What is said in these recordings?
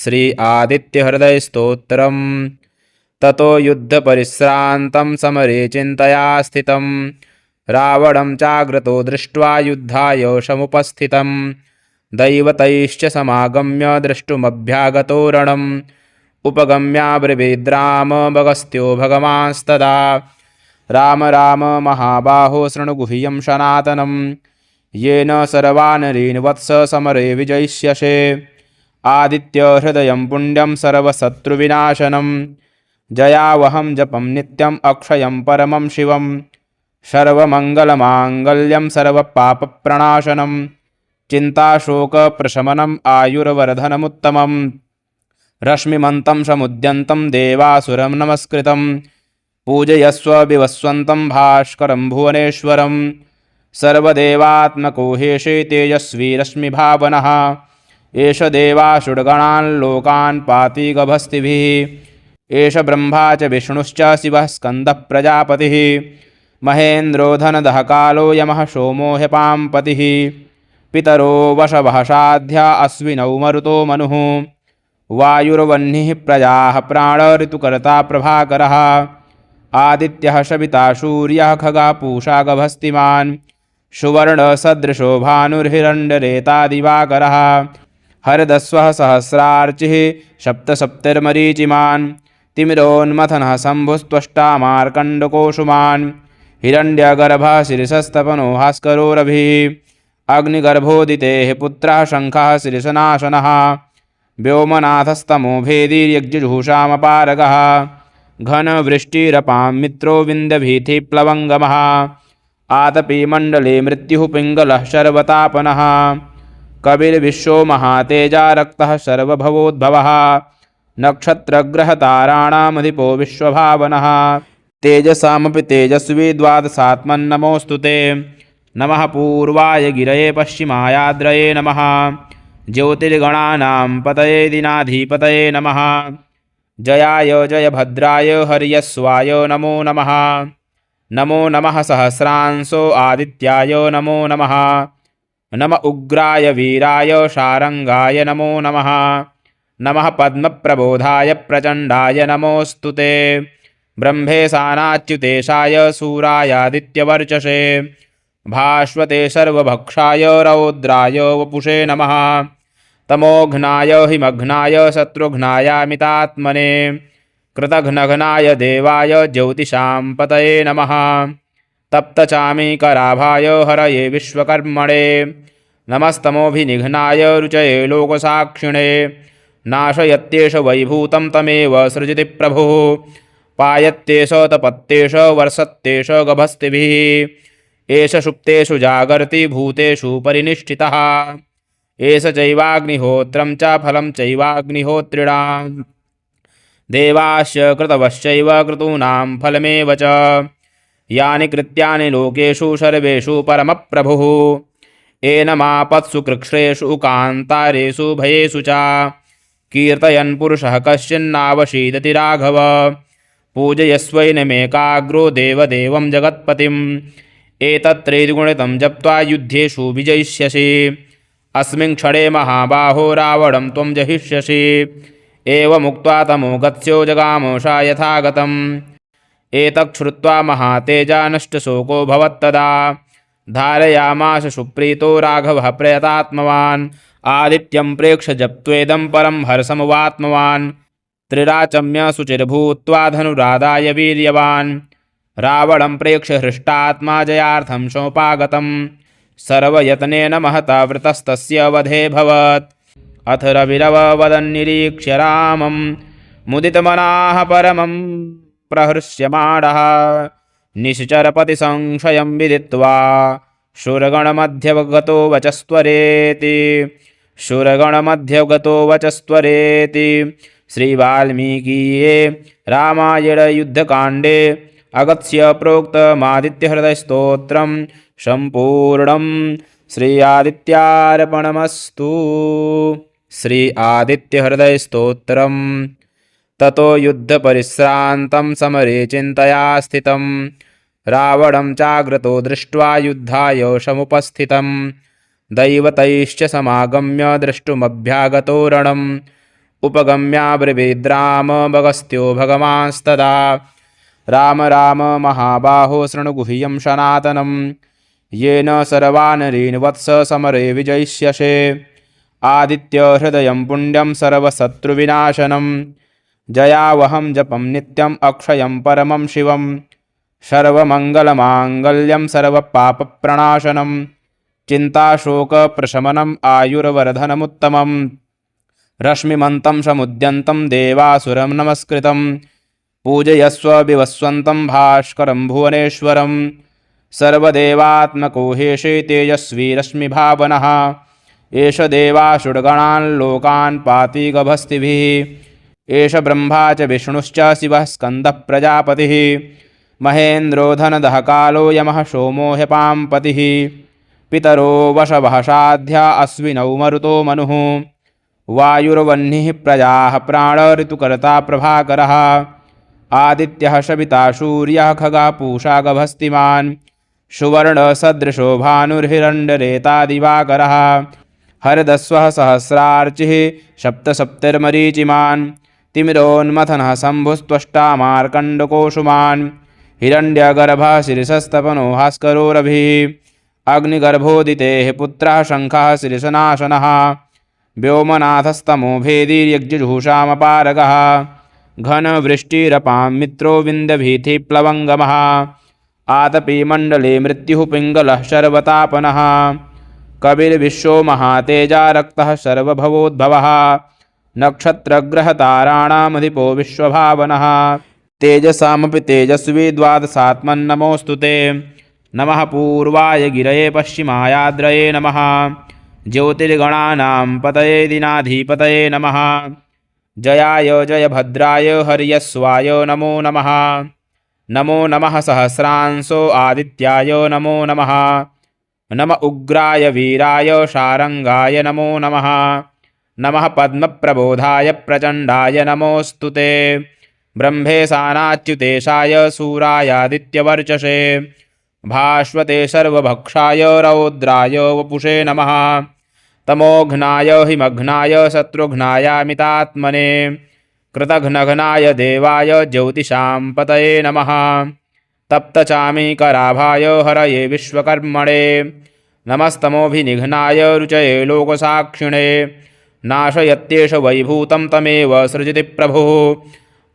श्री आदित्यहृदयस्तोत्रम्। ततो युद्धपरिश्रान्तं समरे चिन्तया स्थितं रावणं चाग्रतो दृष्ट्वा युद्धाय समुपस्थितं दैवतैश्च समागम्य द्रष्टुमभ्यागतो रणम् उपगम्याब्रवीद्रामभगस्त्यो भगवांस्तदा राम राम महाबाहो शृणुगुह्यं सनातनं येन सर्वानरेण वत्स समरे विजयिष्यसे आदित्यहृदयं पुण्यं सर्वशत्रुविनाशनं जयावहं जपं नित्यम् अक्षयं परमं शिवं सर्वमङ्गलमाङ्गल्यं सर्वपापप्रणाशनं चिन्ताशोकप्रशमनम् आयुर्वर्धनमुत्तमम् रश्मिमन्तं समुद्यन्तं देवासुरं नमस्कृतं पूजयस्व विवस्वन्तं भास्करं भुवनेश्वरं सर्वदेवात्मको हेशे तेजस्वी रश्मिभावनः एष देवासुरगणान् लोकान् पाति गभस्तिभिः एष ब्रह्मा च विष्णुश्च शिवः स्कन्दः प्रजापतिः महेन्द्रो धनदः कालो यमः सोमो ह्यपाम्पतिः पितरो वशवः साध्या अश्विनौ मरुतो मनुः वायुर्वह्निः प्रजाः प्राण ऋतुकर्ता प्रभाकरः आदित्यः सविता सूर्यः खगा पूषा गभस्तिमान् सुवर्णसदृशो भानुर्हिरण्यरेता दिवाकरः हरदस्वः सहस्रार्चिः सप्तसप्तिर्मरीचिमान् तिमिरोन्मथनः शम्भुस्त्वष्टा मार्कण्डकोशुमान् हिरण्यगर्भः शिरिषस्तपनो भास्करो रविः अग्निगर्भोदितेः पुत्रः शङ्खः शिरिषनाशनः व्योमनाथस्तमो भेदीर्यज्जुषामपारगः घनवृष्टिरपां मित्रो विन्द्यभीतिप्लवङ्गमः आतपी मण्डले मृत्युः पिङ्गलः शर्वतापनः कविर्विश्वो महातेजा रक्तः सर्वभवोद्भवः नक्षत्रग्रहताराणामधिपो विश्वभावनः तेजसामपि तेजस्वी द्वादशात्मन्नमोऽस्तु ते नमः पूर्वाय गिरये पश्चिमायाद्रये नमः ज्योतिर्गणानां पतये दिनाधिपतये नमः जयाय जयभद्राय हर्यस्वाय नमो नमः नमो नमः सहस्रांशो आदित्याय नमो नमः नम उग्राय वीराय शारंगाय नमो नमः नमः पद्मप्रबोधाय प्रचण्डाय नमोऽस्तु ते ब्रह्मेशानाच्युतेशाय सूरायादित्यवर्चसे भास्वते सर्वभक्षाय रौद्राय वपुषे नमः तमोघ्नाय हिमघ्नाय शत्रुघ्नायामितात्मने कृतघ्नघ्नाय देवाय ज्योतिषां पतये नमः तप्तचामीकराभाय हरये विश्वकर्मणे नमस्तमोभिनिघ्नाय रुचये लोकसाक्षिणे नाशयत्येष वैभूतं तमेव सृजति प्रभुः पायत्येष तपत्येष वर्षत्येष गभस्तिभिः एष सुप्तेषु जागर्ति भूतेषु परिनिष्ठितः एष चैवाग्निहोत्रं च फलं चैवाग्निहोत्रिणां देवाश्च कृतवश्चैव क्रतूनां फलमेव च यानि कृत्यानि लोकेषु सर्वेषु परमप्रभुः एनमापत्सु कृच्छ्रेषु कान्तारेषु भयेषु च कीर्तयन् पुरुषः कश्चिन्नावशीदति राघव पूजयस्वैनमेकाग्रो देवदेवं जगत्पतिम् एतत्त्रैर्गुणितं जप्त्वा युद्धेषु विजयिष्यसि अस्मिन् क्षणे महाबाहो रावणं त्वं जहिष्यसि एवमुक्त्वा तमो गत्स्यो जगामोषा यथागतम् एतत् श्रुत्वा महातेजा नष्टशोको भवत्तदा धारयामास सुप्रीतो राघवः प्रयतात्मवान् आदित्यं प्रेक्ष्य जप्त्वेदं परं हर्षमवात्मवान् त्रिराचम्य शुचिर्भूत्वा धनुरादाय वीर्यवान् रावणं प्रेक्ष्य हृष्टात्मा जयार्थं सोपागतं सर्वयत्नेन महता वृतस्तस्य वधेऽभवत् अथ रविरववदन्निरीक्ष्य रामं मुदितमनाः परमं प्रहृष्यमाणः निश्चरपतिसंशयं विदित्वा शूरगणमध्यगतो वचस्त्वरेति श्रीवाल्मीकीये रामायणयुद्धकाण्डे अगत्य प्रोक्तमादित्यहृदयस्तोत्रं सम्पूर्णं। श्री आदित्यार्पणमस्तु। श्री आदित्यहृदयस्तोत्रम्। ततो युद्धपरिश्रान्तं समरे चिन्तया स्थितं रावणं चाग्रतो दृष्ट्वा युद्धाय समुपस्थितं दैवतैश्च समागम्य द्रष्टुमभ्यागतो रणम् उपगम्याब्रवीद्रामगस्त्यो भगवांस्तदा राम राम महाबाहो शृणु गुह्यं सनातनं येन सर्वानरीन् वत्स समरे विजयिष्यसे आदित्यहृदयं पुण्यं सर्वशत्रुविनाशनं जयावहं जपं नित्यम् अक्षयं परमं शिवं सर्वमङ्गलमाङ्गल्यं सर्वपापप्रणाशनं चिन्ताशोकप्रशमनम् आयुर्वर्धनमुत्तमं रश्मिमन्तं समुद्यन्तं देवासुरं नमस्कृतं पूजयस्व विवस्वन्तं भास्करं भुवनेश्वरं सर्वदेवात्मको हेशे तेजस्वी रश्मिभावनः एष देवासुरगणान् लोकान् पाति गभस्तिभिः एष ब्रह्मा च विष्णुश्च शिवः स्कन्दः प्रजापतिः महेन्द्रो धनदः कालो यमः सोमो ह्यपां पतिः पितरो वशवः साध्या अश्विनौ मरुतो मनुः वायुर्वह्निः प्रजाः प्राणऋतुकर्ता प्रभाकरः आदित्यः सविता सूर्यः खगः पूषा गभस्तिमान् सुवर्णसदृशो भानुर्हिरण्यरेता दिवाकरः हरदस्वः सहस्रार्चिः सप्तसप्तिर्मरीचिमान् तिमिरोन्मथनः शम्भुस्त्वष्टा मार्कण्डकोशुमान् हिरण्यगर्भः शीर्षस्तपनो भास्करो रविः अग्निगर्भोदितेः पुत्रः शङ्खः शीर्षनाशनः व्योमनाथस्तमो भेदीर्यज्जुषामपारगः घनवृष्टिरपां मित्रो विन्द्यभीतिप्लवङ्गमः आतपी मण्डले मृत्युः पिङ्गलः शर्वतापनः कविर्विश्वो महातेजा रक्तः सर्वभवोद्भवः नक्षत्रग्रहताराणामधिपो विश्वभावनः तेजसामपि तेजस्वी द्वादशात्मन्नमोऽस्तु ते नमः पूर्वाय गिरये पश्चिमायाद्रये नमः ज्योतिर्गणानां पतये दिनाधिपतये नमः जयाय जयभद्राय हर्यस्वाय नमो नमः नमो नमः सहस्रांशो आदित्याय नमो नमः नम उग्राय वीराय शारङ्गाय नमो नमः नमः पद्मप्रबोधाय प्रचण्डाय नमोऽस्तु ते ब्रह्मेशानाच्युतेशाय सूरायादित्यवर्चसे भास्वते सर्वभक्षाय रौद्राय वपुषे नमः तमोघ्नाय हिमघ्नाय शत्रुघ्नायामितात्मने कृतघ्नघ्नाय देवाय ज्योतिषां पतये नमः तप्तचामीकराभाय हरये विश्वकर्मणे नमस्तमोभिनिघ्नाय रुचये लोकसाक्षिणे नाशयत्येष वैभूतं तमेव सृजति प्रभुः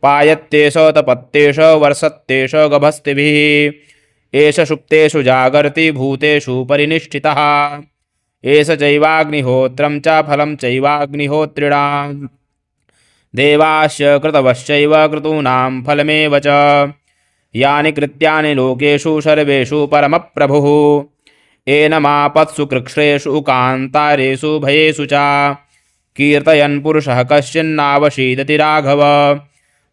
पायत्येष तपत्येष वर्षत्येष गभस्तिभिः एष सुप्तेषु जागर्ति भूतेषु परिनिष्ठितः एष चैवाग्निहोत्रं च फलं चैवाग्निहोत्रिणां देवाश्च कृतवश्चैव क्रतूनां फलमेव च यानि कृत्यानि लोकेषु सर्वेषु परमप्रभुः एनमापत्सु कृच्छ्रेषु कान्तारेषु भयेषु च कीर्तयन् पुरुषः कश्चिन्नावशीदति राघव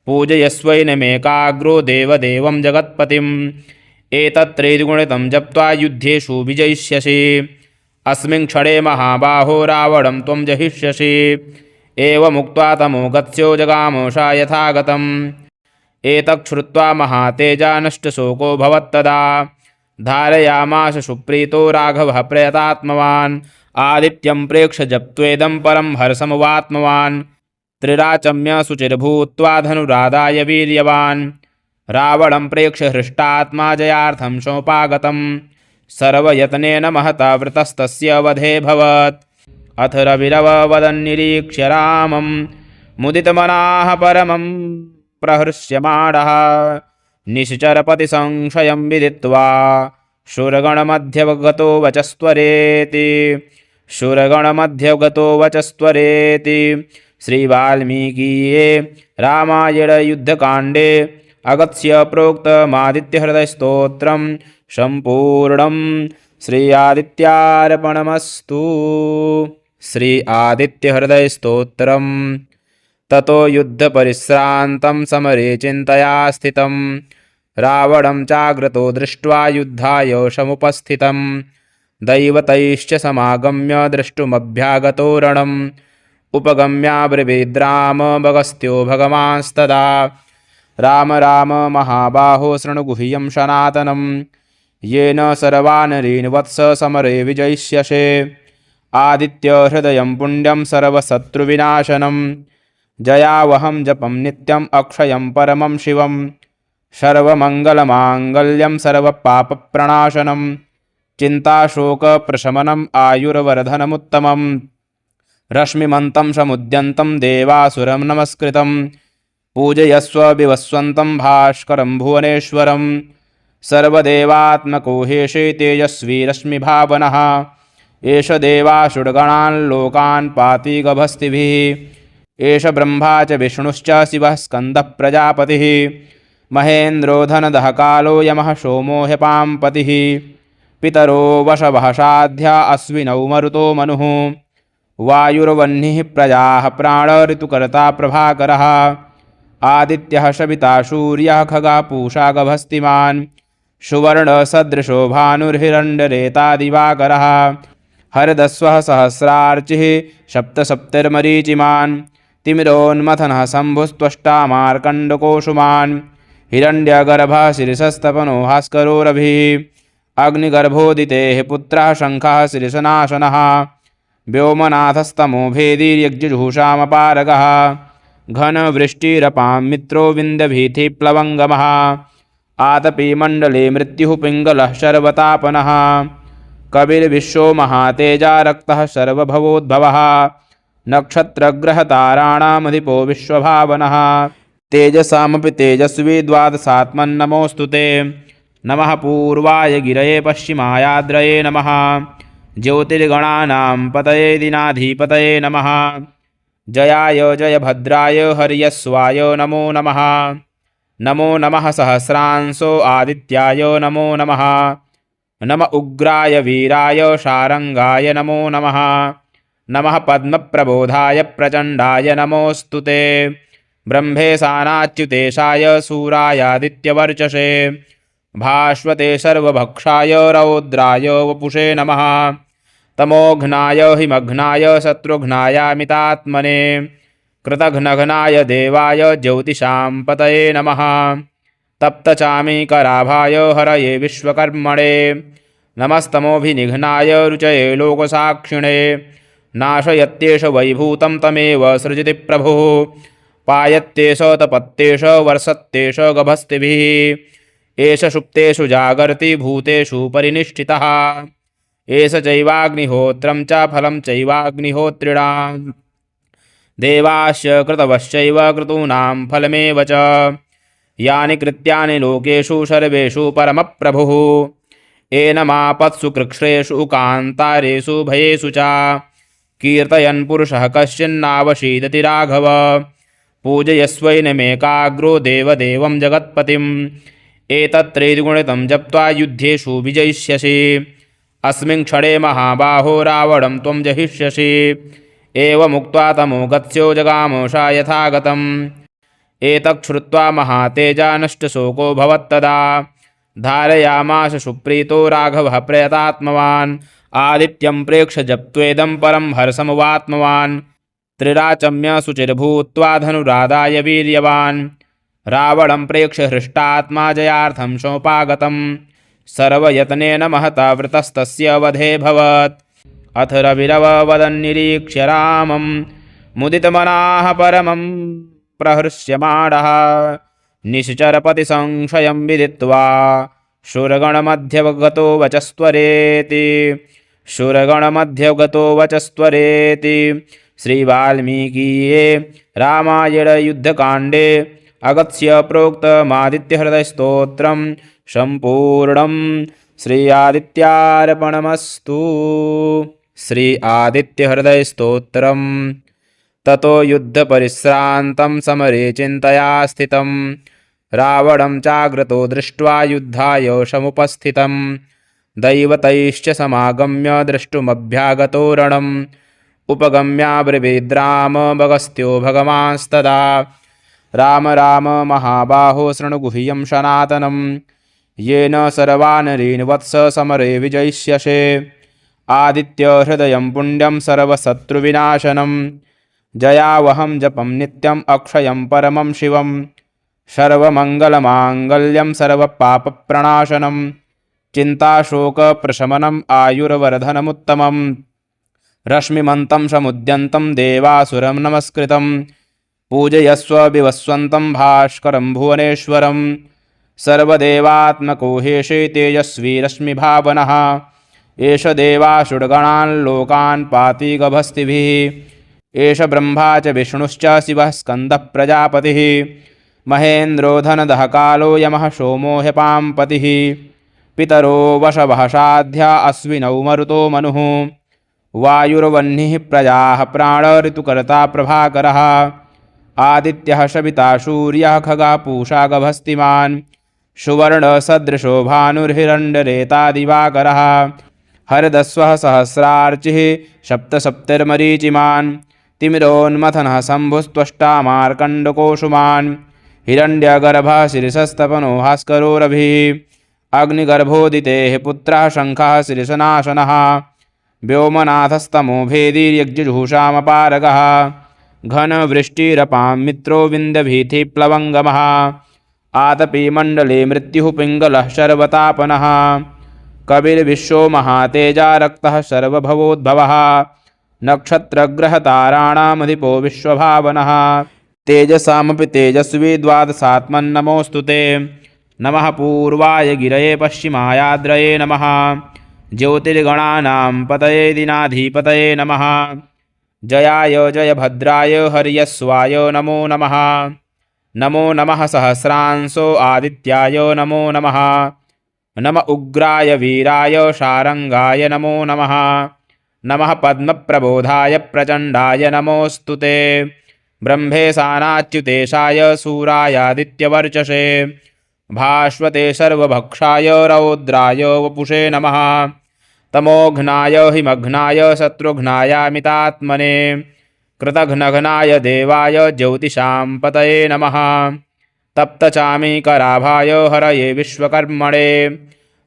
पूजयस्वैनमेकाग्रो देवदेवं जगत्पतिम् एतत्रेद्गुणितं जप्त्वा युद्धेषु विजयिष्यसि अस्मिन् क्षणे महाबाहो रावणं त्वं जहिष्यसि एवमुक्त्वा तमो गत्स्यो जगामोषा यथागतम् एतच्छ्रुत्वा महातेजा नष्टशोको भवत्तदा धारयामास सुप्रीतो राघवः प्रयतात्मवान् आदित्यं प्रेक्ष्य जप्त्वेदं परं हर्षमवात्मवान् त्रिराचम्य शुचिर्भूत्वा धनुरादाय वीर्यवान् रावणं प्रेक्ष्य हृष्टात्मा जयार्थं सोपागतं सर्वयत्नेन महता वृतस्तस्य वधेऽभवत् अथ रविरववदन्निरीक्ष्य रामं मुदितमनाः परमं प्रहृष्यमाणः निश्चरपतिसंशयं विदित्वा शूरगणमध्यगतो वचस्त्वरेति श्रीवाल्मीकीये रामायणयुद्धकाण्डे अगत्य प्रोक्तमादित्यहृदयस्तोत्रं सम्पूर्णं श्री आदित्यार्पणमस्तु। श्री आदित्यहृदयस्तोत्रं ततो युद्धपरिश्रान्तं समरे चिन्तया स्थितं रावणं चाग्रतो दृष्ट्वा युद्धाय समुपस्थितं दैवतैश्च समागम्य द्रष्टुमभ्यागतो रणम् उपगम्याब्रवीद्रामगस्त्यो भगवांस्तदा राम राम महाबाहो शृणु गुह्यं सनातनं येन सर्वानरीन् वत्स समरे विजयिष्यसे आदित्यहृदयं पुण्यं सर्वशत्रुविनाशनं जयावहं जपं नित्यम् अक्षयं परमं शिवं सर्वमङ्गलमाङ्गल्यं सर्वपापप्रणाशनं चिन्ताशोकप्रशमनम् आयुर्वर्धनमुत्तमम् रश्मिमन्तं समुद्यन्तं देवासुरं नमस्कृतं पूजयस्व विवस्वन्तं भास्करं भुवनेश्वरं सर्वदेवात्मको हेशे तेजस्वी रश्मिभावनः एष देवासुरगणान् लोकान् पाति गभस्तिभिः एष ब्रह्मा च विष्णुश्च शिवः स्कन्दः प्रजापतिः महेन्द्रो धनदः कालो यमः सोमो ह्यपां पतिः पितरो वशवः साध्या अश्विनौ मरुतो मनुः वायुर्वह्निः प्रजाः प्राणऋतुकर्ता प्रभाकरः आदित्यः सविता सूर्यः खगः पूषा गभस्तिमान् सुवर्णसदृशो भानुर्हिरण्यरेता दिवाकरः हरदस्वः सहस्रार्चिः सप्तसप्तिर्मरीचिमान् तिमिरोन्मथनः शम्भुस्त्वष्टा मार्कण्डकोशुमान् हिरण्यगर्भः शिरसस्तपनो भास्करो रविः अग्निगर्भोदितेः पुत्रः शङ्खः शिरसनाशनः व्योमनाथस्तमो भेदीर्यज्जुषामपारगः घनवृष्टिरपां मित्रो विन्द्यभीतिप्लवङ्गमः आतपीमण्डले मृत्युः पिङ्गलः शर्वतापनः कविर्विश्वो महातेजा रक्तः सर्वभवोद्भवः नक्षत्रग्रहताराणामधिपो विश्वभावनः तेजसामपि तेजस्वी द्वादशात्मन्नमोऽस्तु ते नमः पूर्वाय गिरये पश्चिमायाद्रये नमः ज्योतिर्गणानां पतये दिनाधिपतये नमः जयाय जयभद्राय हर्यस्वाय नमो नमः नमो नमः सहस्रांशो आदित्याय नमो नमः नम उग्राय वीराय शारङ्गाय नमो नमः नमः पद्मप्रबोधाय प्रचण्डाय नमोऽस्तु ते ब्रह्मेशानाच्युतेशाय सूरायादित्यवर्चसे भास्वते सर्वभक्षाय रौद्राय वपुषे नमः तमोघ्नाय हिमघ्नाय शत्रुघ्नायामितात्मने कृतघ्नघ्नाय देवाय ज्योतिषां पतये नमः तप्तचामीकराभाय हरये विश्वकर्मणे नमस्तमोभिनिघ्नाय रुचये लोकसाक्षिणे नाशयत्येष वैभूतं तमेव सृजति प्रभुः पायत्येष तपत्येष वर्षत्येष गभस्तिभिः एष सुप्तेषु जागर्ति भूतेषु परिनिष्ठितः एष चैवाग्निहोत्रं च फलं चैवाग्निहोत्रिणां देवाश्च कृतवश्चैव क्रतूनां फलमेव च यानि कृत्यानि लोकेषु सर्वेषु परमप्रभुः एनमापत्सु कृच्छ्रेषु कान्तारेषु भयेषु च कीर्तयन् पुरुषः कश्चिन्नावशीदति राघव पूजयस्वैनमेकाग्रो देवदेवं जगत्पतिम् एतत्त्रैर्गुणितं जप्त्वा युद्धेषु विजयिष्यसि अस्मिन् क्षणे महाबाहो रावणं त्वं जहिष्यसि एवमुक्त्वा तमो गत्स्यो जगामोषा यथागतम् एतच्छ्रुत्वा महातेजा नष्टशोको भवत्तदा धारयामास सुप्रीतो राघवः प्रयतात्मवान् आदित्यं प्रेक्ष्य जप्त्वेदं परं हर्षमुवात्मवान् त्रिराचम्य शुचिर्भूत्वा धनुरादाय वीर्यवान् रावणं प्रेक्ष्य हृष्टात्मा जयार्थं सोपागतं सर्वयत्नेन महता वृतस्तस्य वधेऽभवत् अथ रविरववदन्निरीक्ष्य रामं मुदितमनाः परमं प्रहृष्यमाणः निश्चरपतिसंशयं विदित्वा शूरगणमध्यगतो वचस्त्वरेति श्रीवाल्मीकीये रामायणयुद्धकाण्डे अगत्य प्रोक्तमादित्यहृदयस्तोत्रं सम्पूर्णं श्री आदित्यार्पणमस्तु। श्री आदित्यहृदयस्तोत्रम् ततो युद्धपरिश्रान्तं समरे चिन्तया स्थितं रावणं चाग्रतो दृष्ट्वा युद्धाय समुपस्थितं दैवतैश्च समागम्य द्रष्टुमभ्यागतो रणम् उपगम्याब्रवीद्रामभगस्त्यो भगवांस्तदा राम राम महाबाहो शृणुगुह्यं सनातनं येन सर्वानरेण वत्स समरे विजयिष्यसे आदित्यहृदयं पुण्यं सर्वशत्रुविनाशनं जयावहं जपं नित्यम् अक्षयं परमं शिवं सर्वमङ्गलमाङ्गल्यं सर्वपापप्रणाशनं चिन्ताशोकप्रशमनम् आयुर्वर्धनमुत्तमम् रश्मिमन्तं समुद्यन्तं देवासुरं नमस्कृतं पूजयस्व विवस्वन्तं भास्करं भुवनेश्वरं सर्वदेवात्मको हेशे तेजस्वी रश्मिभावनः एष देवासुरगणान् लोकान् पाति गभस्तिभिः एष ब्रह्मा च विष्णुश्च शिवः स्कन्दः प्रजापतिः महेन्द्रो धनदः कालो यमः सोमो ह्यपाम्पतिः पितरो वशवः साध्या अश्विनौ मरुतो मनुः वायुर्वह्निः प्रजाः प्राणऋतुकर्ता प्रभाकरः आदित्यः सविता सूर्यः खगः पूषा गभस्तिमान् सुवर्णसदृशो भानुर्हिरण्यरेता दिवाकरः हरदस्वः सहस्रार्चिः सप्तसप्तिर्मरीचिमान् तिमिरोन्मथनः शम्भुस्त्वष्टा मार्कण्डकोशुमान् हिरण्यगर्भः शिरिषस्तपनो भास्करो रविः अग्निगर्भोदितेः पुत्रः शङ्खः शिरिषनाशनः व्योमनाथस्तमो भेदीर्यज्जुषामपारगः घनवृष्टिरपां मित्रो विन्दभीतिप्लवङ्गमः आतपी मण्डले मृत्युः पिङ्गलः शर्वतापनः कविर्विश्वो महातेजा रक्तः सर्वभवोद्भवः नक्षत्रग्रहताराणामधिपो विश्वभावनः तेजसामपि तेजस्वी द्वादशात्मन्नमोऽस्तु ते नमः पूर्वाय गिरये पश्चिमायाद्रये नमः ज्योतिर्गणानां पतये दिनाधिपतये नमः जयाय जयभद्राय हर्यस्वाय नमो नमः नमो नमः सहस्रांशो आदित्याय नमो नमः नम उग्राय वीराय शारंगाय नमो नमः नमः पद्मप्रबोधाय प्रचण्डाय नमोऽस्तु ते ब्रह्मेशानाच्युतेशाय सूरायादित्यवर्चसे भास्वते सर्वभक्षाय रौद्राय वपुषे नमः तमोघ्नाय हिमघ्नाय शत्रुघ्नायामितात्मने कृतघ्नघ्नाय देवाय ज्योतिषां पतये नमः तप्तचामीकराभाय हरये विश्वकर्मणे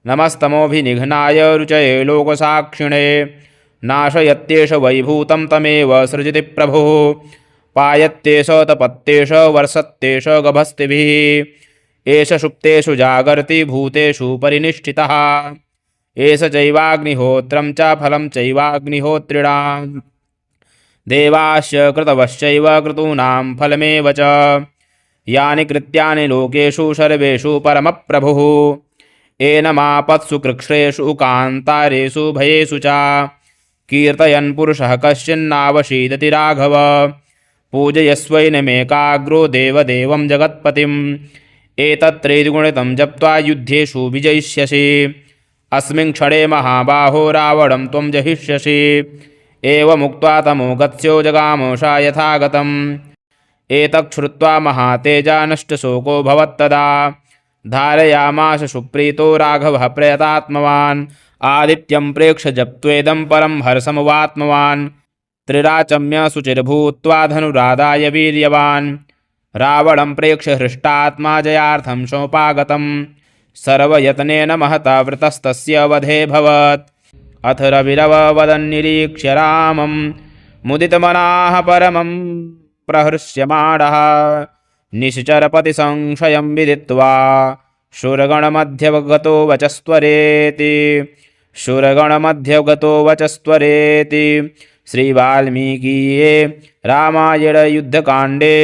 नमस्तमोभिनिघ्नाय रुचये लोकसाक्षिणे नाशयत्येष वैभूतं तमेव सृजति प्रभुः पायत्येष तपत्येष वर्षत्येष गभस्तिभिः एष सुप्तेषु जागर्ति भूतेषु परिनिष्ठितः एष चैवाग्निहोत्रं च फलं चैवाग्निहोत्रिणां देवाश्च कृतवश्चैव क्रतूनां फलमेव च यानि कृत्यानि लोकेषु सर्वेषु परमप्रभुः एनमापत्सु कृच्छ्रेषु कान्तारेषु भयेषु च कीर्तयन् पुरुषः कश्चिन्नावशीदति राघव पूजयस्वैनमेकाग्रो देवदेवं जगत्पतिम् एतत्त्रैर्गुणितं जप्त्वा युद्धेषु विजयिष्यसि अस्मिन् क्षणे महाबाहो रावणं त्वं जहिष्यसि एवमुक्त्वा तमो गत्स्यो जगामोषा यथागतम् एतच्छ्रुत्वा महातेजा नष्टशोको भवत्तदा धारयामास सुप्रीतो राघवः प्रयतात्मवान् आदित्यं प्रेक्ष्य जप्त्वेदं परं हर्षमवात्मवान् त्रिराचम्य शुचिर्भूत्वा धनुरादाय वीर्यवान् रावणं प्रेक्ष्य हृष्टात्मा जयार्थं सोपागतं सर्वयत्नेन महता वृतस्तस्य वधेऽभवत् अथ रविरववदन्निरीक्ष्य रामं मुदितमनाः परमं प्रहृष्यमाणः निश्चरपतिसंशयं विदित्वा शूरगणमध्यगतो वचस्त्वरेति श्रीवाल्मीकीये रामायणयुद्धकाण्डे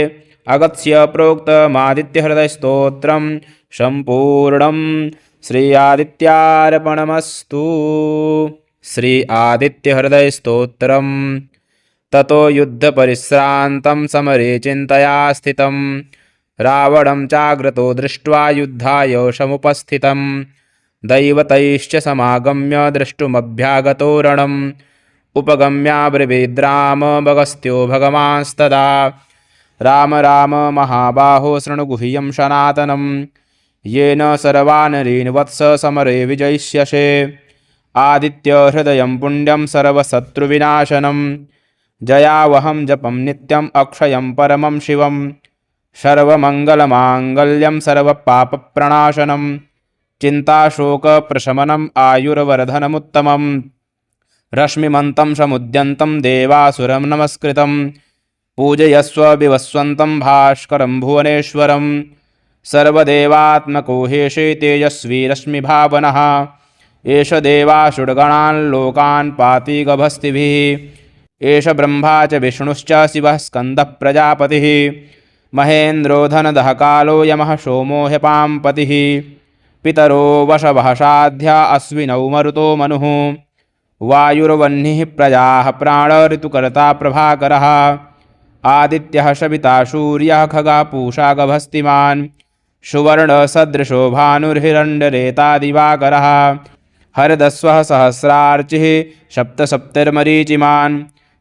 अगत्य प्रोक्तमादित्यहृदयस्तोत्रं सम्पूर्णं श्री आदित्यार्पणमस्तु। श्री आदित्यहृदयस्तोत्रम् ततो युद्धपरिश्रान्तं समरे चिन्तया स्थितं रावणं चाग्रतो दृष्ट्वा युद्धाय समुपस्थितं दैवतैश्च समागम्य द्रष्टुमभ्यागतो रणम् उपगम्याब्रवीद्राम भगस्त्यो भगवांस्तदा राम राम महाबाहो शृणुगुह्यं सनातनं येन सर्वानरीन् वत्स समरे विजयिष्यसे आदित्यहृदयं पुण्यं सर्वशत्रुविनाशनं जयावहं जपं नित्यम् अक्षयं परमं शिवं सर्वमङ्गलमाङ्गल्यं सर्वपापप्रणाशनं चिन्ताशोकप्रशमनम् आयुर्वर्धनमुत्तमं रश्मिमन्तं समुद्यन्तं देवासुरं नमस्कृतं पूजयस्व विवस्वन्तं भास्करं भुवनेश्वरं सर्वदेवात्मको हेशे तेजस्वी रश्मिभावनः एष देवासुरगणान् लोकान् पाति गभस्तिभिः एष ब्रह्मा च विष्णुश्च शिवः स्कन्दः प्रजापतिः महेन्द्रो धनदः कालो यमः सोमो ह्यपाम्पतिः पितरो वशवः साध्या अश्विनौ मरुतो मनुः वायुर्वह्निः प्रजाः प्राणऋतुकर्ता प्रभाकरः आदित्यः सविता सूर्यः खगः पूषा गभस्तिमान् सुवर्णसदृशो भानुर्हिरण्यरेता दिवाकरः हरदस्वः सहस्रार्चिः सप्तसप्तिर्मरीचिमान्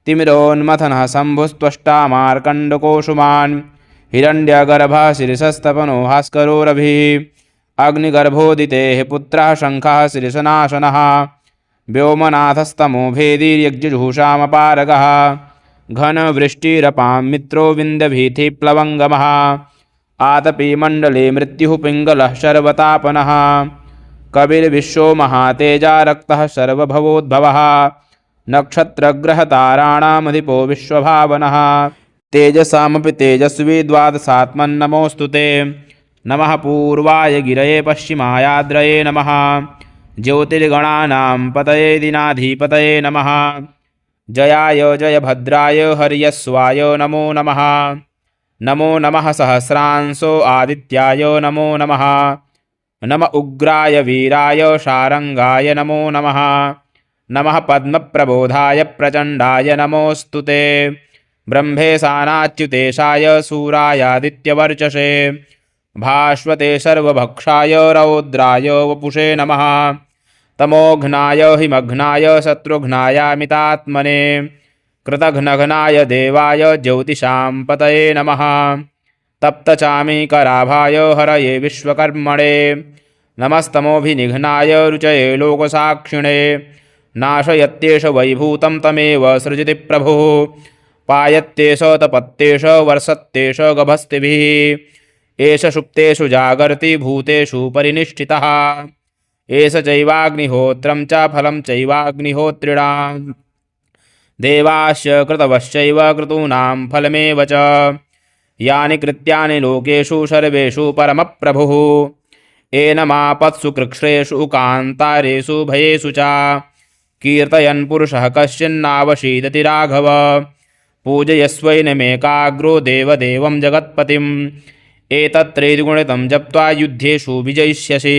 तिमिरोन्मथनः शम्भुस्त्वष्टा मार्कण्डकोशुमान् हिरण्यगर्भः शिरिषस्तपनो भास्करो रविः अग्निगर्भोदितेः पुत्रः शङ्खः शिरिषनाशनः व्योमनाथस्तमो भेदीर्यज्जुषामपारगः घनवृष्टिरपां मित्रो विन्द्यभीतिप्लवङ्गमः आतपी मण्डले मृत्युः पिङ्गलः शर्वतापनः कविर्विश्वो महातेजा रक्तः सर्वभवोद्भवः नक्षत्रग्रहताराणामधिपो विश्वभावनः तेजसामपि तेजस्वी द्वादशात्मन्नमोऽस्तु ते नमः पूर्वाय गिरये पश्चिमायाद्रये नमः ज्योतिर्गणानां पतये दिनाधिपतये नमः जयाय जयभद्राय हर्यस्वाय नमो नमः नमो नमः सहस्रांशो आदित्याय नमो नमः नम उग्राय वीराय शारङ्गाय नमो नमः नमः पद्मप्रबोधाय प्रचण्डाय नमोऽस्तु ते ब्रह्मेशानाच्युतेशाय सूरायादित्यवर्चसे भास्वते सर्वभक्षाय रौद्राय वपुषे नमः तमोघ्नाय हिमघ्नाय शत्रुघ्नायामितात्मने कृतघ्नघ्नाय देवाय ज्योतिषां पतये नमः तप्तचामीकराभाय हरये विश्वकर्मणे नमस्तमोभिनिघ्नाय रुचये लोकसाक्षिणे नाशयत्येष वैभूतं तमेव सृजति प्रभुः पायत्येष तपत्येष वर्षत्येष गभस्तिभिः एष सुप्तेषु जागर्ति भूतेषु परिनिष्ठितः एष चैवाग्निहोत्रं च फलं चैवाग्निहोत्रिणां देवाश्च कृतवश्चैव क्रतूनां फलमेव च यानि कृत्यानि लोकेषु सर्वेषु परमप्रभुः एनमापत्सु कृच्छ्रेषु कान्तारेषु भयेषु च कीर्तयन् पुरुषः कश्चिन्नावशीदति राघव पूजयस्वैनमेकाग्रो देवदेवं जगत्पतिम् एतत्त्रैर्गुणितं जप्त्वा युद्धेषु विजयिष्यसि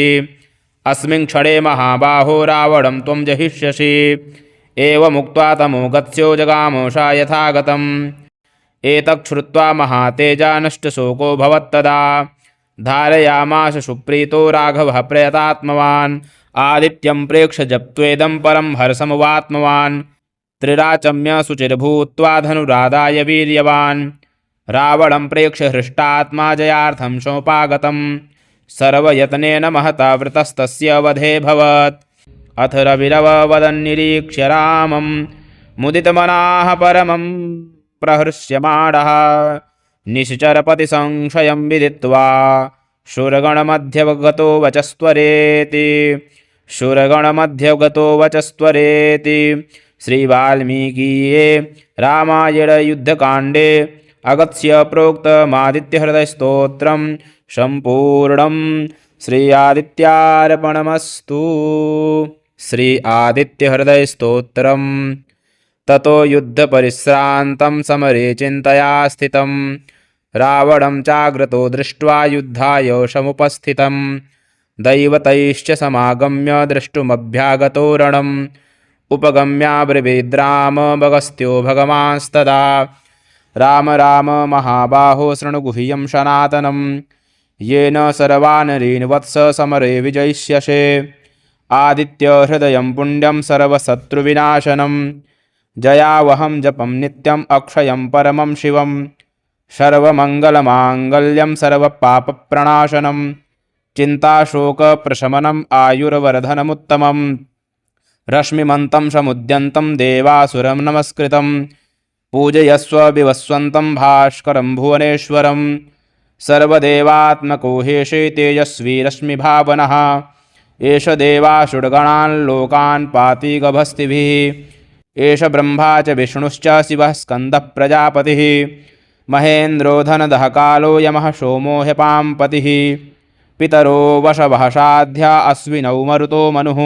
अस्मिन् क्षणे महाबाहो रावणं त्वं जहिष्यसि एवमुक्त्वा तमो गत्स्यो जगामोषा यथागतम् एतच्छ्रुत्वा महातेजा नष्टशोको भवत्तदा धारयामास सुप्रीतो राघवः प्रयतात्मवान् आदित्यं प्रेक्ष्य जप्त्वेदं परं हर्षमवात्मवान् त्रिराचम्य शुचिर्भूत्वा धनुरादाय वीर्यवान् रावणं प्रेक्ष्य हृष्टात्मा जयार्थं सोपागतं सर्वयत्नेन महता वृतस्तस्य वधेऽभवत् अथ रविरववदन्निरीक्ष्य रामं मुदितमनाः परमं प्रहृष्यमाणः निश्चरपतिसंशयं विदित्वा शूरगणमध्यगतो वचस्त्वरेति श्रीवाल्मीकीये रामायणयुद्धकाण्डे अगत्य प्रोक्तमादित्यहृदयस्तोत्रं सम्पूर्णं श्री आदित्यार्पणमस्तु। श्री आदित्यहृदयस्तोत्रं ततो युद्धपरिश्रान्तं समरे चिन्तया स्थितं रावणं चाग्रतो दृष्ट्वा युद्धाय समुपस्थितं दैवतैश्च समागम्य द्रष्टुमभ्यागतो रणम् उपगम्याब्रवीद्राम भगस्त्यो भगवांस्तदा राम राम महाबाहो शृणुगुह्यं सनातनं येन सर्वानरीन् वत्स समरे विजयिष्यसे आदित्यहृदयं पुण्यं सर्वशत्रुविनाशनं जयावहं जपं नित्यम् अक्षयं परमं शिवं सर्वमङ्गलमाङ्गल्यं सर्वपापप्रणाशनं चिन्ताशोकप्रशमनम् आयुर्वर्धनमुत्तमम् रश्मिमन्तं समुद्यन्तं देवासुरं नमस्कृतं पूजयस्व विवस्वन्तं भास्करं भुवनेश्वरं सर्वदेवात्मको हेशे तेजस्वी रश्मिभावनः एष देवासुरगणान् लोकान् पाति गभस्तिभिः एष ब्रह्मा च विष्णुश्च शिवः स्कन्दः प्रजापतिः महेन्द्रो धनदः कालो यमः सोमो ह्यपाम्पतिः पितरो वशवः साध्या अश्विनौ मरुतो मनुः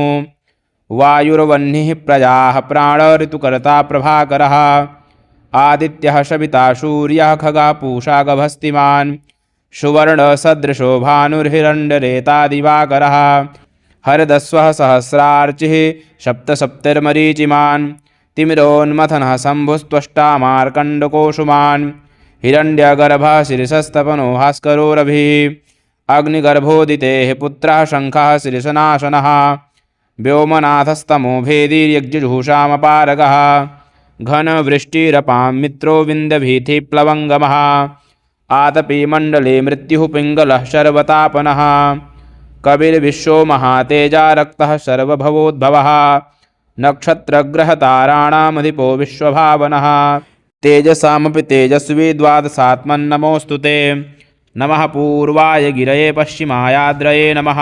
वायुर्वह्निः प्रजाः प्राण ऋतुकर्ता प्रभाकरः आदित्यः सविता सूर्यः खगा पूषा गभस्तिमान् सुवर्णसदृशो भानुर्हिरण्यरेता दिवाकरः हरदस्वः सहस्रार्चिः सप्तसप्तिर्मरीचिमान् तिमिरोन्मथनः शम्भुस्त्वष्टा मार्कण्डकोशुमान् हिरण्यगर्भः शिरिषस्तपनो भास्करो रविः अग्निगर्भोदितेः पुत्रः शङ्खः शिरिषनाशनः व्योमनाथस्तमो भेदीर्यज्जुषामपारगः घनवृष्टिरपां मित्रो विन्दभीतिप्लवङ्गमः आतपी मण्डले मृत्युः पिङ्गलः शर्वतापनः कविर्विश्वो महातेजा रक्तः सर्वभवोद्भवः नक्षत्रग्रहताराणामधिपो विश्वभावनः तेजसामपि तेजस्वी द्वादशात्मन्नमोऽस्तु ते नमः पूर्वाय गिरये पश्चिमायाद्रये नमः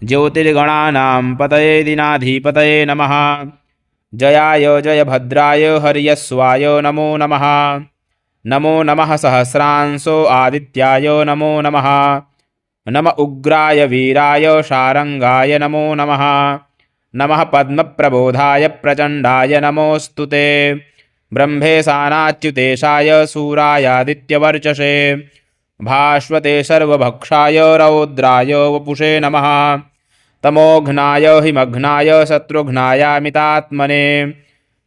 ज्योतिर्गणानां पतये दिनाधिपतये नमः जयाय जयभद्राय हर्यस्वाय नमो नमः नमो नमः सहस्रांशो आदित्याय नमो नमः नम उग्राय वीराय शारंगाय नमो नमः नमः पद्मप्रबोधाय प्रचण्डाय नमोऽस्तु ते ब्रह्मेशानाच्युतेशाय सूरायादित्यवर्चसे भास्वते सर्वभक्षाय रौद्राय वपुषे नमः तमोघ्नाय हिमघ्नाय शत्रुघ्नायामितात्मने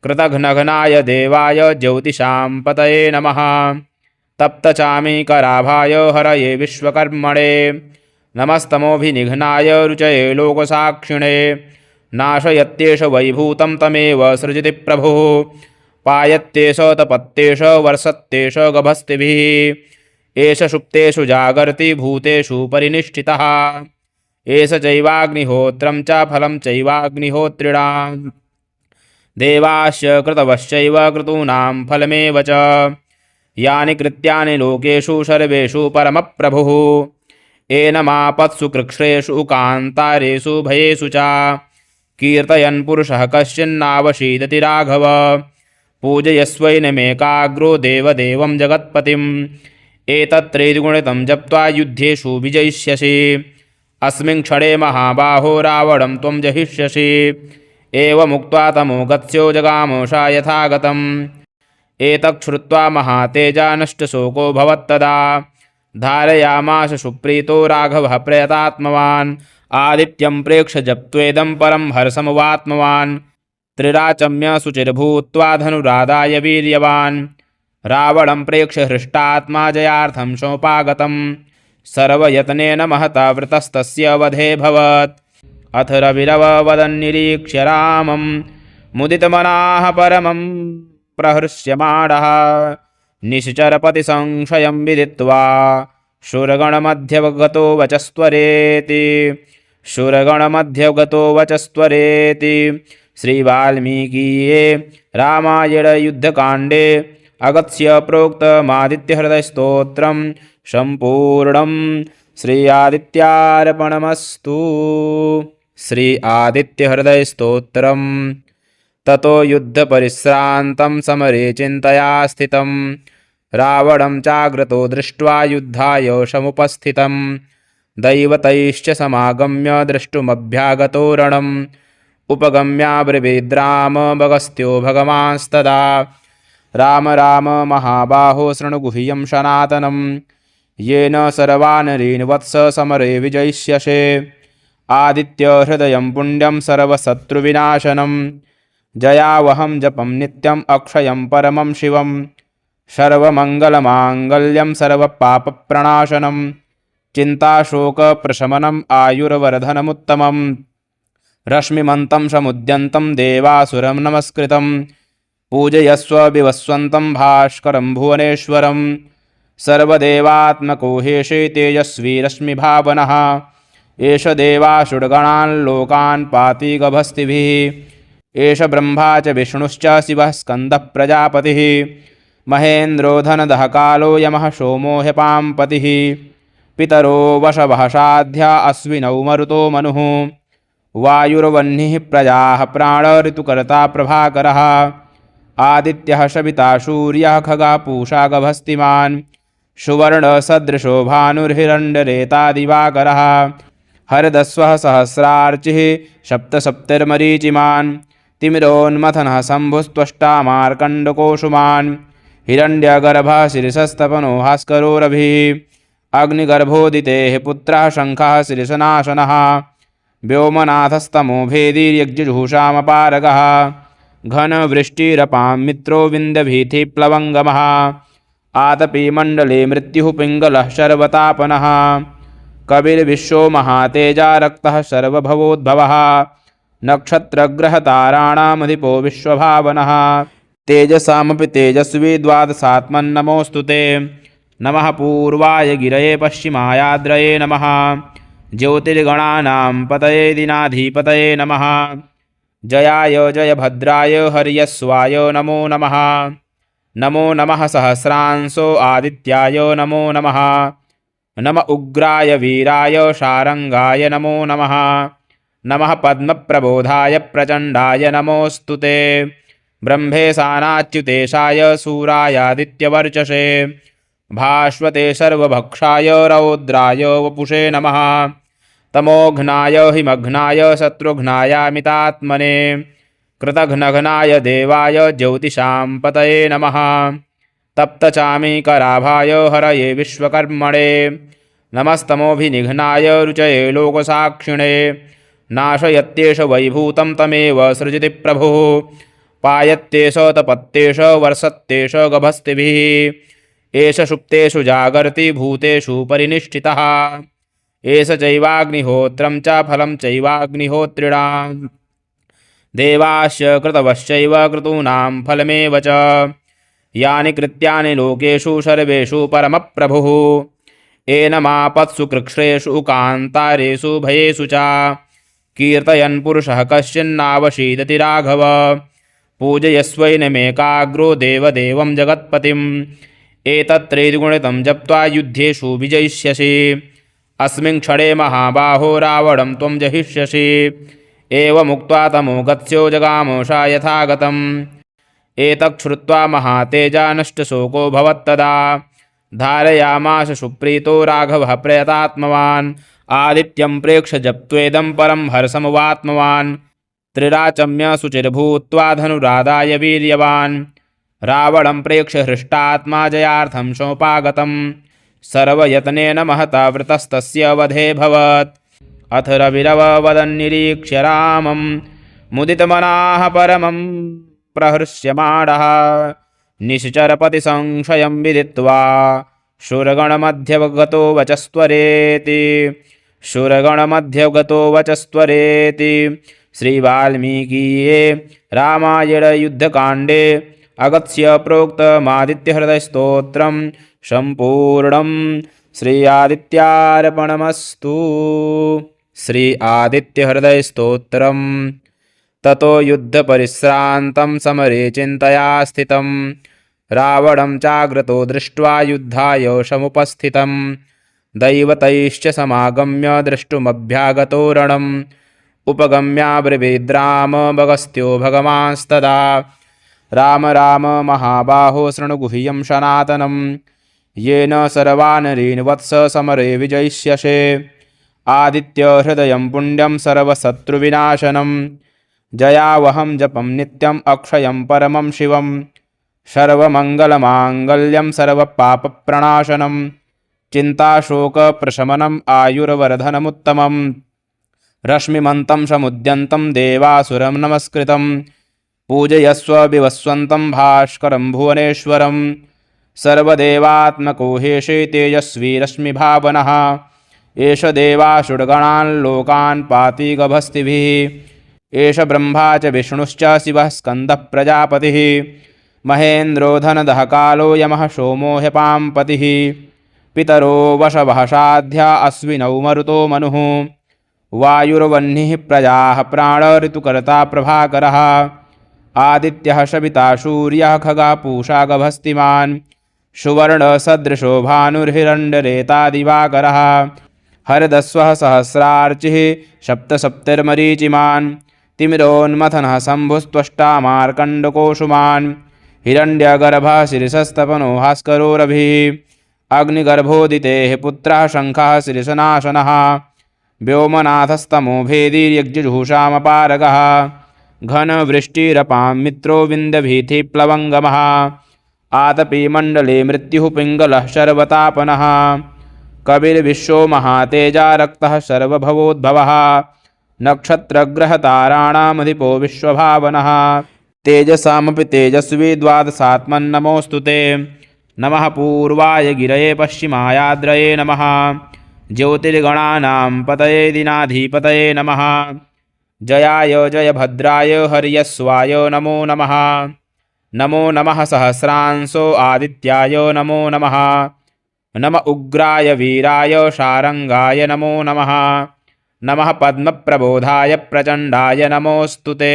कृतघ्नघ्नाय देवाय ज्योतिषां पतये नमः तप्तचामीकराभाय हरये विश्वकर्मणे नमस्तमोभिनिघ्नाय रुचये लोकसाक्षिणे नाशयत्येष वैभूतं तमेव सृजति प्रभुः पायत्येष तपत्येष वर्षत्येष गभस्तिभिः एष सुप्तेषु जागर्ति भूतेषु परिनिष्ठितः एष चैवाग्निहोत्रं च फलं चैवाग्निहोत्रिणां देवाश्च कृतवश्चैव क्रतूनां फलमेव च यानि कृत्यानि लोकेषु सर्वेषु परमप्रभुः एनमापत्सु कृच्छ्रेषु कान्तारेषु भयेषु च कीर्तयन् पुरुषः कश्चिन्नावशीदति राघव पूजयस्वैनमेकाग्रो देवदेवं जगत्पतिम् एतत्त्रैर्गुणितं जप्त्वा युद्धेषु विजयिष्यसि अस्मिन् क्षणे महाबाहो रावणं त्वं जहिष्यसि एवमुक्त्वा तमो गत्स्यो जगामोषा यथागतम् एतच्छ्रुत्वा महातेजा नष्टशोको भवत्तदा धारयामास सुप्रीतो राघवः प्रयतात्मवान् आदित्यं प्रेक्ष्य जप्त्वेदं परं हर्षमुवात्मवान् त्रिराचम्य शुचिर्भूत्वा धनुरादाय वीर्यवान् रावणं प्रेक्ष्य हृष्टात्मा जयार्थं सोपागतं सर्वयत्नेन महता वृतस्तस्य वधेऽभवत् अथ रविरव वदन्निरीक्ष्य रामं मुदितमनाः परमं प्रहृष्यमाणः निश्चरपतिसंशयं विदित्वा शूरगणमध्यगतो वचस्त्वरेति श्रीवाल्मीकीये रामायणयुद्धकाण्डे अगत्य प्रोक्तमादित्यहृदयस्तोत्रं सम्पूर्णं श्री आदित्यार्पणमस्तु। श्री आदित्यहृदयस्तोत्रम्। ततो युद्धपरिश्रान्तं समरे चिन्तया स्थितं रावणं चाग्रतो दृष्ट्वा युद्धाय समुपस्थितं दैवतैश्च समागम्य द्रष्टुमभ्यागतो रणम् उपगम्याब्रवीद्राम भगस्त्यो भगवांस्तदा राम राम महाबाहो शृणुगुह्यं सनातनं येन सर्वानरेण वत्स समरे विजयिष्यसे आदित्यहृदयं पुण्यं सर्वशत्रुविनाशनं जयावहं जपं नित्यम् अक्षयं परमं शिवं सर्वमङ्गलमाङ्गल्यं सर्वपापप्रणाशनं चिन्ताशोकप्रशमनम् आयुर्वर्धनमुत्तमं रश्मिमन्तं समुद्यन्तं देवासुरं नमस्कृतं पूजयस्व विवस्वन्तं भास्करं भुवनेश्वरं सर्वदेवात्मको हेशे तेजस्वी रश्मिभावनः एष देवासुरगणान् लोकान् पाति गभस्तिभिः एष ब्रह्मा च विष्णुश्च शिवः स्कन्दः प्रजापतिः महेन्द्रो धनदः कालो यमः सोमो ह्यपाम्पतिः पितरो वशवः साध्या अश्विनौ मरुतो मनुः वायुर्वह्निः प्रजाः प्राण ऋतुकर्ता प्रभाकरः आदित्यः सविता सूर्यः खगा पूषा गभस्तिमान् सुवर्णसदृशो भानुर्हिरण्यरेता दिवाकरः हरदस्वः सहस्रार्चिः सप्तसप्तिर्मरीचिमान् तिमिरोन्मथनः शम्भुस्त्वष्टा मार्कण्डकोशुमान् हिरण्यगर्भः शिरिषस्तपनो भास्करो रविः अग्निगर्भोदितेः पुत्रः शङ्खः शिरिषनाशनः व्योमनाथस्तमो भेदीर्यज्जुषामपारगः घनवृष्टिरपां मित्रो विन्दभीतिप्लवङ्गमः आतपी मण्डले मृत्युः पिङ्गलः शर्वतापनः कविर्विश्वो महातेजा रक्तः सर्वभवोद्भवः नक्षत्रग्रहताराणामधिपो विश्वभावनः तेजसामपि तेजस्वी द्वादशात्मन्नमोऽस्तु ते नमः पूर्वाय गिरये पश्चिमायाद्रये नमः ज्योतिर्गणानां पतये दिनाधिपतये नमः जयाय जयभद्राय हर्यस्वाय नमो नमः नमो नमः सहस्रांशो आदित्याय नमो नमः नम उग्राय वीराय शारंगाय नमो नमः नमः पद्मप्रबोधाय प्रचण्डाय नमोऽस्तु ते ब्रह्मेशानाच्युतेशाय सूरायादित्यवर्चसे भास्वते सर्वभक्षाय रौद्राय वपुषे नमः तमोघ्नाय हिमघ्नाय शत्रुघ्नायामितात्मने कृतघ्नघ्नाय देवाय ज्योतिषां पतये नमः तप्तचामीकराभाय हरये विश्वकर्मणे नमस्तमोभिनिघ्नाय रुचये लोकसाक्षिणे नाशयत्येष वैभूतं तमेव सृजति प्रभुः पायत्येष तपत्येष वर्षत्येष गभस्तिभिः एष सुप्तेषु जागर्ति भूतेषु परिनिष्ठितः एष चैवाग्निहोत्रं च फलं चैवाग्निहोत्रिणां देवाश्च कृतवश्चैव क्रतूनां फलमेव च यानि कृत्यानि लोकेषु सर्वेषु परमप्रभुः एनमापत्सु कृच्छ्रेषु कान्तारेषु भयेषु च कीर्तयन् पुरुषः कश्चिन्नावशीदति राघव पूजयस्वैनमेकाग्रो देवदेवं जगत्पतिम् एतत्त्रैर्गुणितं जप्त्वा युद्धेषु विजयिष्यसि अस्मिन् क्षणे महाबाहो रावणं त्वं जहिष्यसि एवमुक्त्वा तमो गत्स्यो जगामोषा यथागतम् एतच्छ्रुत्वा महातेजा नष्टशोको भवत्तदा धारयामास सुप्रीतो राघवः प्रयतात्मवान् आदित्यं प्रेक्ष्य जप्त्वेदं परं हर्षमुवात्मवान् त्रिराचम्य शुचिर्भूत्वा धनुरादाय वीर्यवान् रावणं प्रेक्ष्य हृष्टात्मा जयार्थं सोपागतं सर्वयत्नेन महता वृतस्तस्य वधेऽभवत् अथ रविरववदन्निरीक्ष्य रामं मुदितमनाः परमं प्रहृष्यमाणः निश्चरपतिसंशयं विदित्वा शूरगणमध्यगतो वचस्त्वरेति श्रीवाल्मीकीये रामायणयुद्धकाण्डे अगत्य प्रोक्तमादित्यहृदयस्तोत्रं सम्पूर्णं श्री आदित्यार्पणमस्तु। श्री आदित्यहृदयस्तोत्रम् ततो युद्धपरिश्रान्तं समरे चिन्तया स्थितं रावणं चाग्रतो दृष्ट्वा युद्धाय समुपस्थितं दैवतैश्च समागम्य द्रष्टुमभ्यागतो रणम् उपगम्याब्रवीद्राम भगस्त्यो भगवांस्तदा राम राम महाबाहो शृणुगुह्यं सनातनं येन सर्वानरीन् वत्स समरे विजयिष्यसे आदित्यहृदयं पुण्यं सर्वशत्रुविनाशनं जयावहं जपं नित्यम् अक्षयं परमं शिवं सर्वमङ्गलमाङ्गल्यं सर्वपापप्रणाशनं चिन्ताशोकप्रशमनम् आयुर्वर्धनमुत्तमं रश्मिमन्तं समुद्यन्तं देवासुरं नमस्कृतं पूजयस्व विवस्वन्तं भास्करं भुवनेश्वरं सर्वदेवात्मको हेशे तेजस्वी रश्मिभावनः एष देवासुरगणान् लोकान् पाति गभस्तिभिः एष ब्रह्मा च विष्णुश्च शिवः स्कन्दः प्रजापतिः महेन्द्रो धनदः कालो यमः सोमो ह्यपाम्पतिः पितरो वशवः साध्या अश्विनौ मरुतो मनुः वायुर्वह्निः प्रजाः प्राणऋतुकर्ता प्रभाकरः आदित्यः सविता सूर्यः खगः पूषा गभस्तिमान् सुवर्णसदृशो भानुर्हिरण्यरेता दिवाकरः हरदस्वः सहस्रार्चिः सप्तसप्तिर्मरीचिमान् तिमिरोन्मथनः शम्भुस्त्वष्टा मार्कण्डकोशुमान् हिरण्यगर्भः शिरिषस्तपनो भास्करो रविः अग्निगर्भोदितेः पुत्रः शङ्खः शिरिषनाशनः व्योमनाथस्तमो भेदीर्यज्जुषामपारगः घनवृष्टिरपां मित्रो विन्ध्यभीतिप्लवङ्गमः आतपी मण्डले मृत्युः पिङ्गलः शर्वतापनः कविर्विश्वो महातेजा रक्तः सर्वभवोद्भवः नक्षत्रग्रहताराणामधिपो विश्वभावनः तेजसामपि तेजस्वी द्वादशात्मन्नमोऽस्तु ते नमः पूर्वाय गिरये पश्चिमायाद्रये नमः ज्योतिर्गणानां पतये दिनाधिपतये नमः जयाय जयभद्राय हर्यस्वाय नमो नमः नमो नमः सहस्रांशो आदित्याय नमो नमः नम उग्राय वीराय शारंगाय नमो नमः नमः पद्मप्रबोधाय प्रचण्डाय नमोऽस्तु ते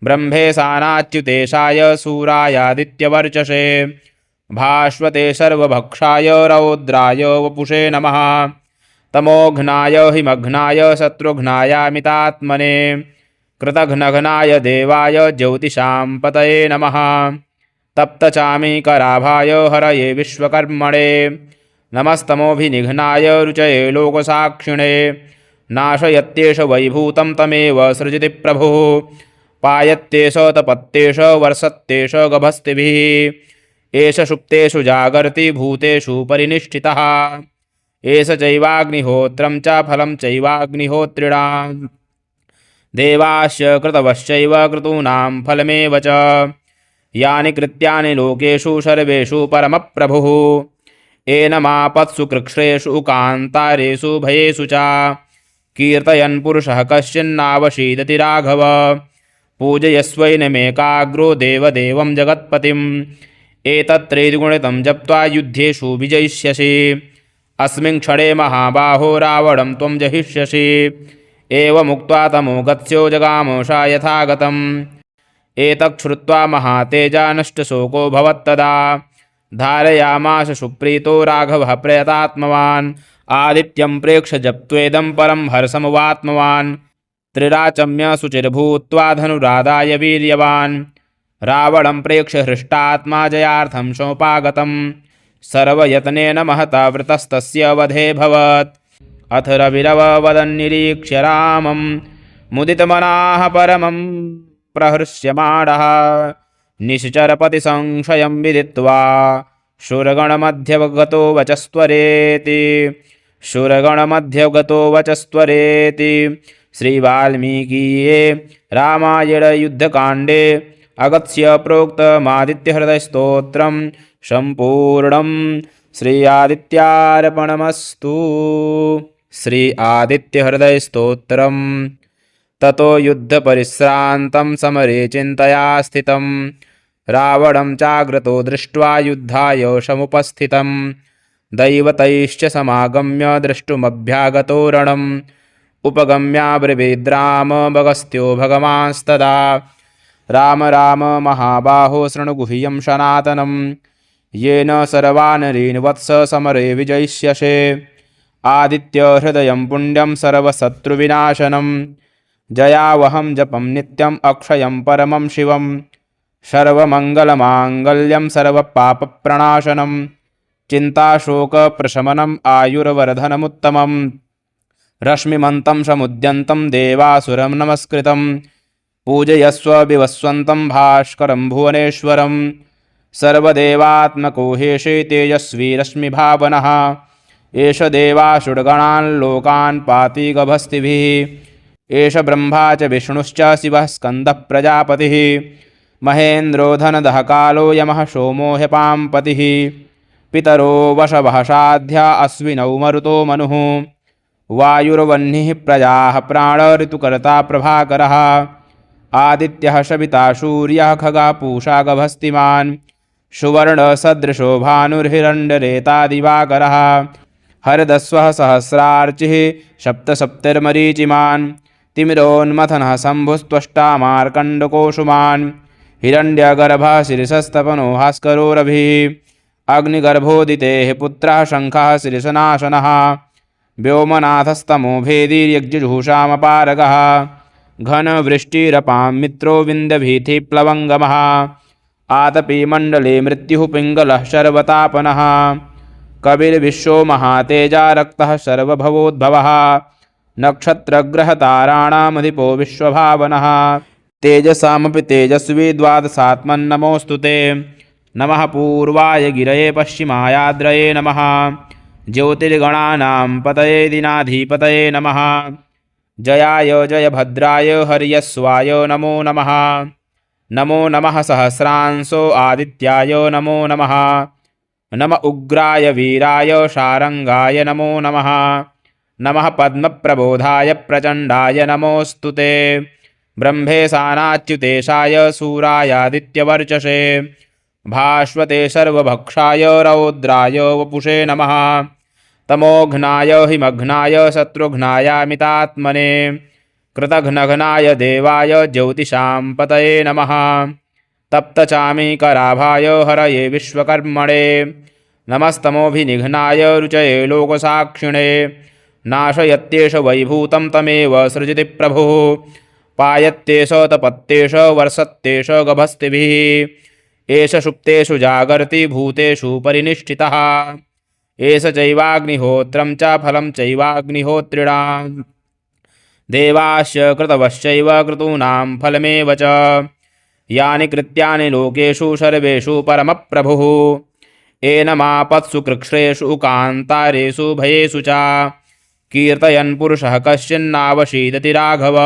ब्रह्मेशानाच्युतेशाय सूरायादित्यवर्चसे भास्वते सर्वभक्षाय रौद्राय वपुषे नमः तमोघ्नाय हिमघ्नाय शत्रुघ्नायामितात्मने कृतघ्नघ्नाय देवाय ज्योतिषां पतये नमः तप्तचामीकराभाय हरये विश्वकर्मणे नमस्तमोभिनिघ्नाय रुचये लोकसाक्षिणे नाशयत्येष वैभूतं तमेव सृजति प्रभुः पायत्येष तपत्येष वर्षत्येष गभस्तिभिः एष सुप्तेषु जागर्ति भूतेषु परिनिष्ठितः एष चैवाग्निहोत्रं च फलं चैवाग्निहोत्रिणां देवाश्च कृतवश्चैव क्रतूनां फलमेव च यानि कृत्यानि लोकेषु सर्वेषु परमप्रभुः एनमापत्सु कृच्छ्रेषु कान्तारेषु भयेषु च कीर्तयन् पुरुषः कश्चिन्नावशीदति राघव पूजयस्वैनमेकाग्रो देवदेवं जगत्पतिम् एतत्रेद्गुणितं जप्त्वा युद्धेषु विजयिष्यसि अस्मिन् क्षणे महाबाहो रावणं त्वं जहिष्यसि एवमुक्त्वा तमो गत्स्यो जगामोषा यथागतम् एतच्छ्रुत्वा महातेजा नष्टशोको भवत्तदा धारयामास सुप्रीतो राघवः प्रयतात्मवान् आदित्यं प्रेक्ष्य जप्त्वेदं परं हर्षमवात्मवान् त्रिराचम्य शुचिर्भूत्वा धनुरादाय वीर्यवान् रावणं प्रेक्ष्य हृष्टात्मा जयार्थं सोपागतं सर्वयत्नेन महता वृतस्तस्य वधेऽभवत् अथ रविरववदन्निरीक्ष्य रामं मुदितमनाः परमं प्रहृष्यमाणः निश्चरपतिसंशयं विदित्वा शूरगणमध्यगतो वचस्त्वरेति श्रीवाल्मीकीये रामायणयुद्धकाण्डे अगत्य प्रोक्तमादित्यहृदयस्तोत्रं सम्पूर्णं श्री आदित्यार्पणमस्तु। श्री आदित्यहृदयस्तोत्रम् ततो युद्धपरिश्रान्तं समरे चिन्तया स्थितं रावणं चाग्रतो दृष्ट्वा युद्धाय समुपस्थितं दैवतैश्च समागम्य द्रष्टुमभ्यागतो रणम् उपगम्याब्रवीद्राम भगस्त्यो भगवांस्तदा राम राम महाबाहो शृणु गुह्यं सनातनं येन सर्वानरीन् वत्स समरे विजयिष्यसे आदित्यहृदयं पुण्यं सर्वशत्रुविनाशनं जयावहं जपं नित्यम् अक्षयं परमं शिवं सर्वमङ्गलमाङ्गल्यं सर्वपापप्रणाशनं चिन्ताशोकप्रशमनम् आयुर्वर्धनमुत्तमं रश्मिमन्तं समुद्यन्तं देवासुरं नमस्कृतं पूजयस्व विवस्वन्तं भास्करं भुवनेश्वरं सर्वदेवात्मको हेशे तेजस्वी रश्मिभावनः एष देवासुरगणान् लोकान् पाति गभस्तिभिः एष ब्रह्मा च विष्णुश्च शिवः स्कन्दः प्रजापतिः महेन्द्रो धनदः कालो यमः सोमो ह्यपां पतिः पितरो वशवः साध्या अश्विनौ मरुतो मनुः वायुर्वह्निः प्रजाः प्राणऋतुकर्ता प्रभाकरः आदित्यः सविता सूर्यः खगः पूषा गभस्तिमान् सुवर्णसदृशो भानुर्हिरण्यरेता दिवाकरः हरदस्वः सहस्रार्चिः सप्तसप्तिर्मरीचिमान् तिमिरोन्मथनः शम्भुस्त्वष्टा मार्कण्डकोशुमान् हिरण्यगर्भः शिरिषस्तपनो भास्करो रविः अग्निगर्भोदितेः पुत्रः शङ्खः शिरिषनाशनः व्योमनाथस्तमो भेदीर्यज्जुषामपारगः घनवृष्टिरपां मित्रो विन्ध्यभीतिप्लवङ्गमः आतपी मण्डले मृत्युः पिङ्गलः शर्वतापनः कविर्विश्वो महातेजा रक्तः सर्वभवोद्भवः नक्षत्रग्रहताराणामधिपो विश्वभावनः तेजसामपि तेजस्वी द्वादशात्मन्नमोऽस्तु ते नमः पूर्वाय गिरये पश्चिमायाद्रये नमः ज्योतिर्गणानां पतये दीनाधिपतये नमः जयाय जयभद्राय हर्यस्वाय नमो नमः नमो नमः सहस्रांशो आदित्याय नमो नमः नम उग्राय वीराय शारंगाय नमो नमः नमः पद्मप्रबोधाय प्रचण्डाय नमोऽस्तु ते ब्रह्मेशानाच्युतेशाय सूरायादित्यवर्चसे भास्वते सर्वभक्षाय रौद्राय वपुषे नमः तमोघ्नाय हिमघ्नाय शत्रुघ्नायामितात्मने कृतघ्नघ्नाय देवाय ज्योतिषां पतये नमः तप्तचामीकराभाय हरये विश्वकर्मणे नमस्तमोभिनिघ्नाय रुचये लोकसाक्षिणे नाशयत्येष वैभूतं तमेव सृजति प्रभुः पायत्येष तपत्येष वर्षत्येष गभस्तिभिः एष सुप्तेषु जागर्ति भूतेषु परिनिष्ठितः एष चैवाग्निहोत्रं च फलं चैवाग्निहोत्रिणां देवाश्च कृतवश्चैव क्रतूनां फलमेव च यानि कृत्यानि लोकेषु सर्वेषु परमप्रभुः एनमापत्सु कृच्छ्रेषु कान्तारेषु भयेषु च कीर्तयन् पुरुषः कश्चिन्नावशीदति राघव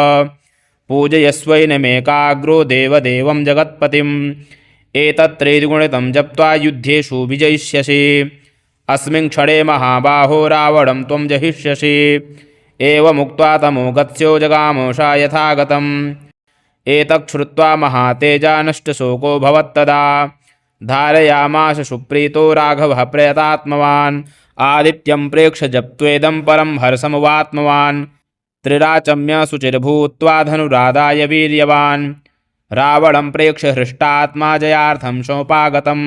पूजयस्वैनमेकाग्रो देवदेवं जगत्पतिम् एतत्त्रैर्गुणितं जप्त्वा युद्धेषु विजयिष्यसि अस्मिन् क्षणे महाबाहो रावणं त्वं जहिष्यसि एवमुक्त्वा तमो गत्स्यो जगामोषा यथागतम् एतच्छ्रुत्वा महातेजा नष्टशोको भवत्तदा धारयामास सुप्रीतो राघवः प्रयतात्मवान् आदित्यं प्रेक्ष्य जप्त्वेदं परं हर्षमुवात्मवान् त्रिराचम्य शुचिर्भूत्वा धनुरादाय वीर्यवान् रावणं प्रेक्ष्य हृष्टात्मा जयार्थं सोपागतं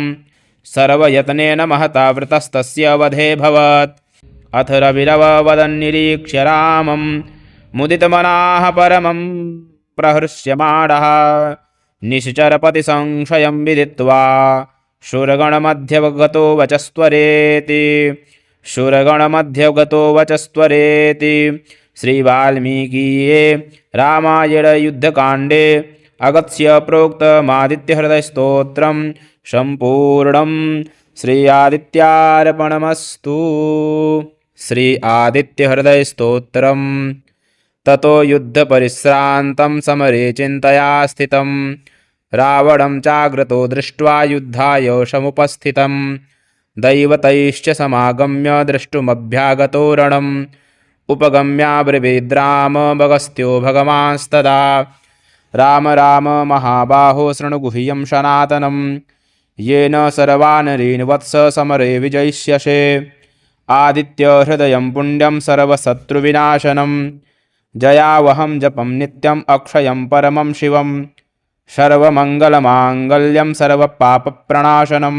सर्वयत्नेन महता वृतस्तस्य वधेऽभवत् अथ रविरववदन्निरीक्ष्य रामं मुदितमनाः परमं प्रहृष्यमाणः निश्चरपतिसंशयं विदित्वा शूरगणमध्यगतो वचस्त्वरेति श्रीवाल्मीकीये रामायणयुद्धकाण्डे अगत्य प्रोक्तमादित्यहृदयस्तोत्रं सम्पूर्णं श्री आदित्यार्पणमस्तु। श्री आदित्यहृदयस्तोत्रम् ततो युद्धपरिश्रान्तं समरे चिन्तया स्थितं रावणं चाग्रतो दृष्ट्वा युद्धाय समुपस्थितं दैवतैश्च समागम्य द्रष्टुमभ्यागतो रणम् उपगम्याब्रवीद्राम भगस्त्यो भगवांस्तदा राम राम महाबाहो शृणुगुह्यं सनातनं येन सर्वानरीन् वत्स समरे विजयिष्यसे आदित्यहृदयं पुण्यं सर्वशत्रुविनाशनं जयावहं जपं नित्यम् अक्षयं परमं शिवं सर्वमङ्गलमाङ्गल्यं सर्वपापप्रणाशनं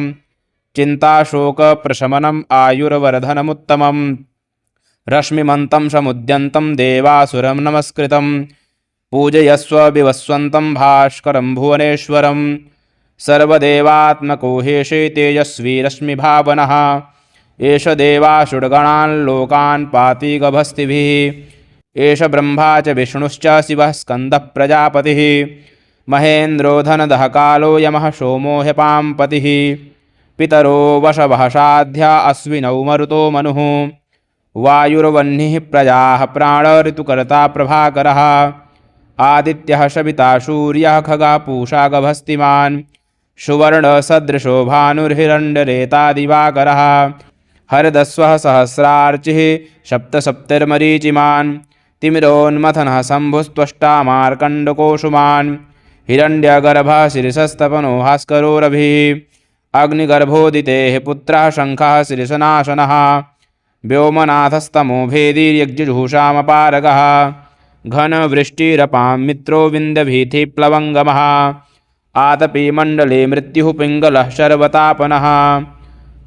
चिन्ताशोकप्रशमनम् आयुर्वर्धनमुत्तमं रश्मिमन्तं समुद्यन्तं देवासुरं नमस्कृतं पूजयस्व विवस्वन्तं भास्करं भुवनेश्वरं सर्वदेवात्मको हेशे तेजस्वी रश्मिभावनः एष देवासुरगणान् लोकान् पाति गभस्तिभिः एष ब्रह्मा च विष्णुश्च शिवः स्कन्दः प्रजापतिः महेन्द्रो धनदः कालो यमः सोमो ह्यपाम्पतिः पितरो वशवः साध्या अश्विनौ मरुतो मनुः वायुर्वह्निः प्रजाः प्राणऋतुकर्ता प्रभाकरः आदित्यः सविता सूर्यः खगा पूषा गभस्तिमान् सुवर्णसदृशो भानुर्हिरण्यरेता दिवाकरः हरदस्वः सहस्रार्चिः सप्तसप्तिर्मरीचिमान् तिमिरोन्मथनः शम्भुस्त्वष्टा मार्कण्डकोशुमान् हिरण्यगर्भः शिरिषस्तपनो भास्करो रविः अग्निगर्भोदितेः पुत्रः शङ्खः शिरिषनाशनः व्योमनाथस्तमो भेदीर्यज्जुषामपारगः घनवृष्टिरपां मित्रो विन्दभीतिप्लवङ्गमः आतपीमण्डले मृत्युः पिङ्गलः शर्वतापनः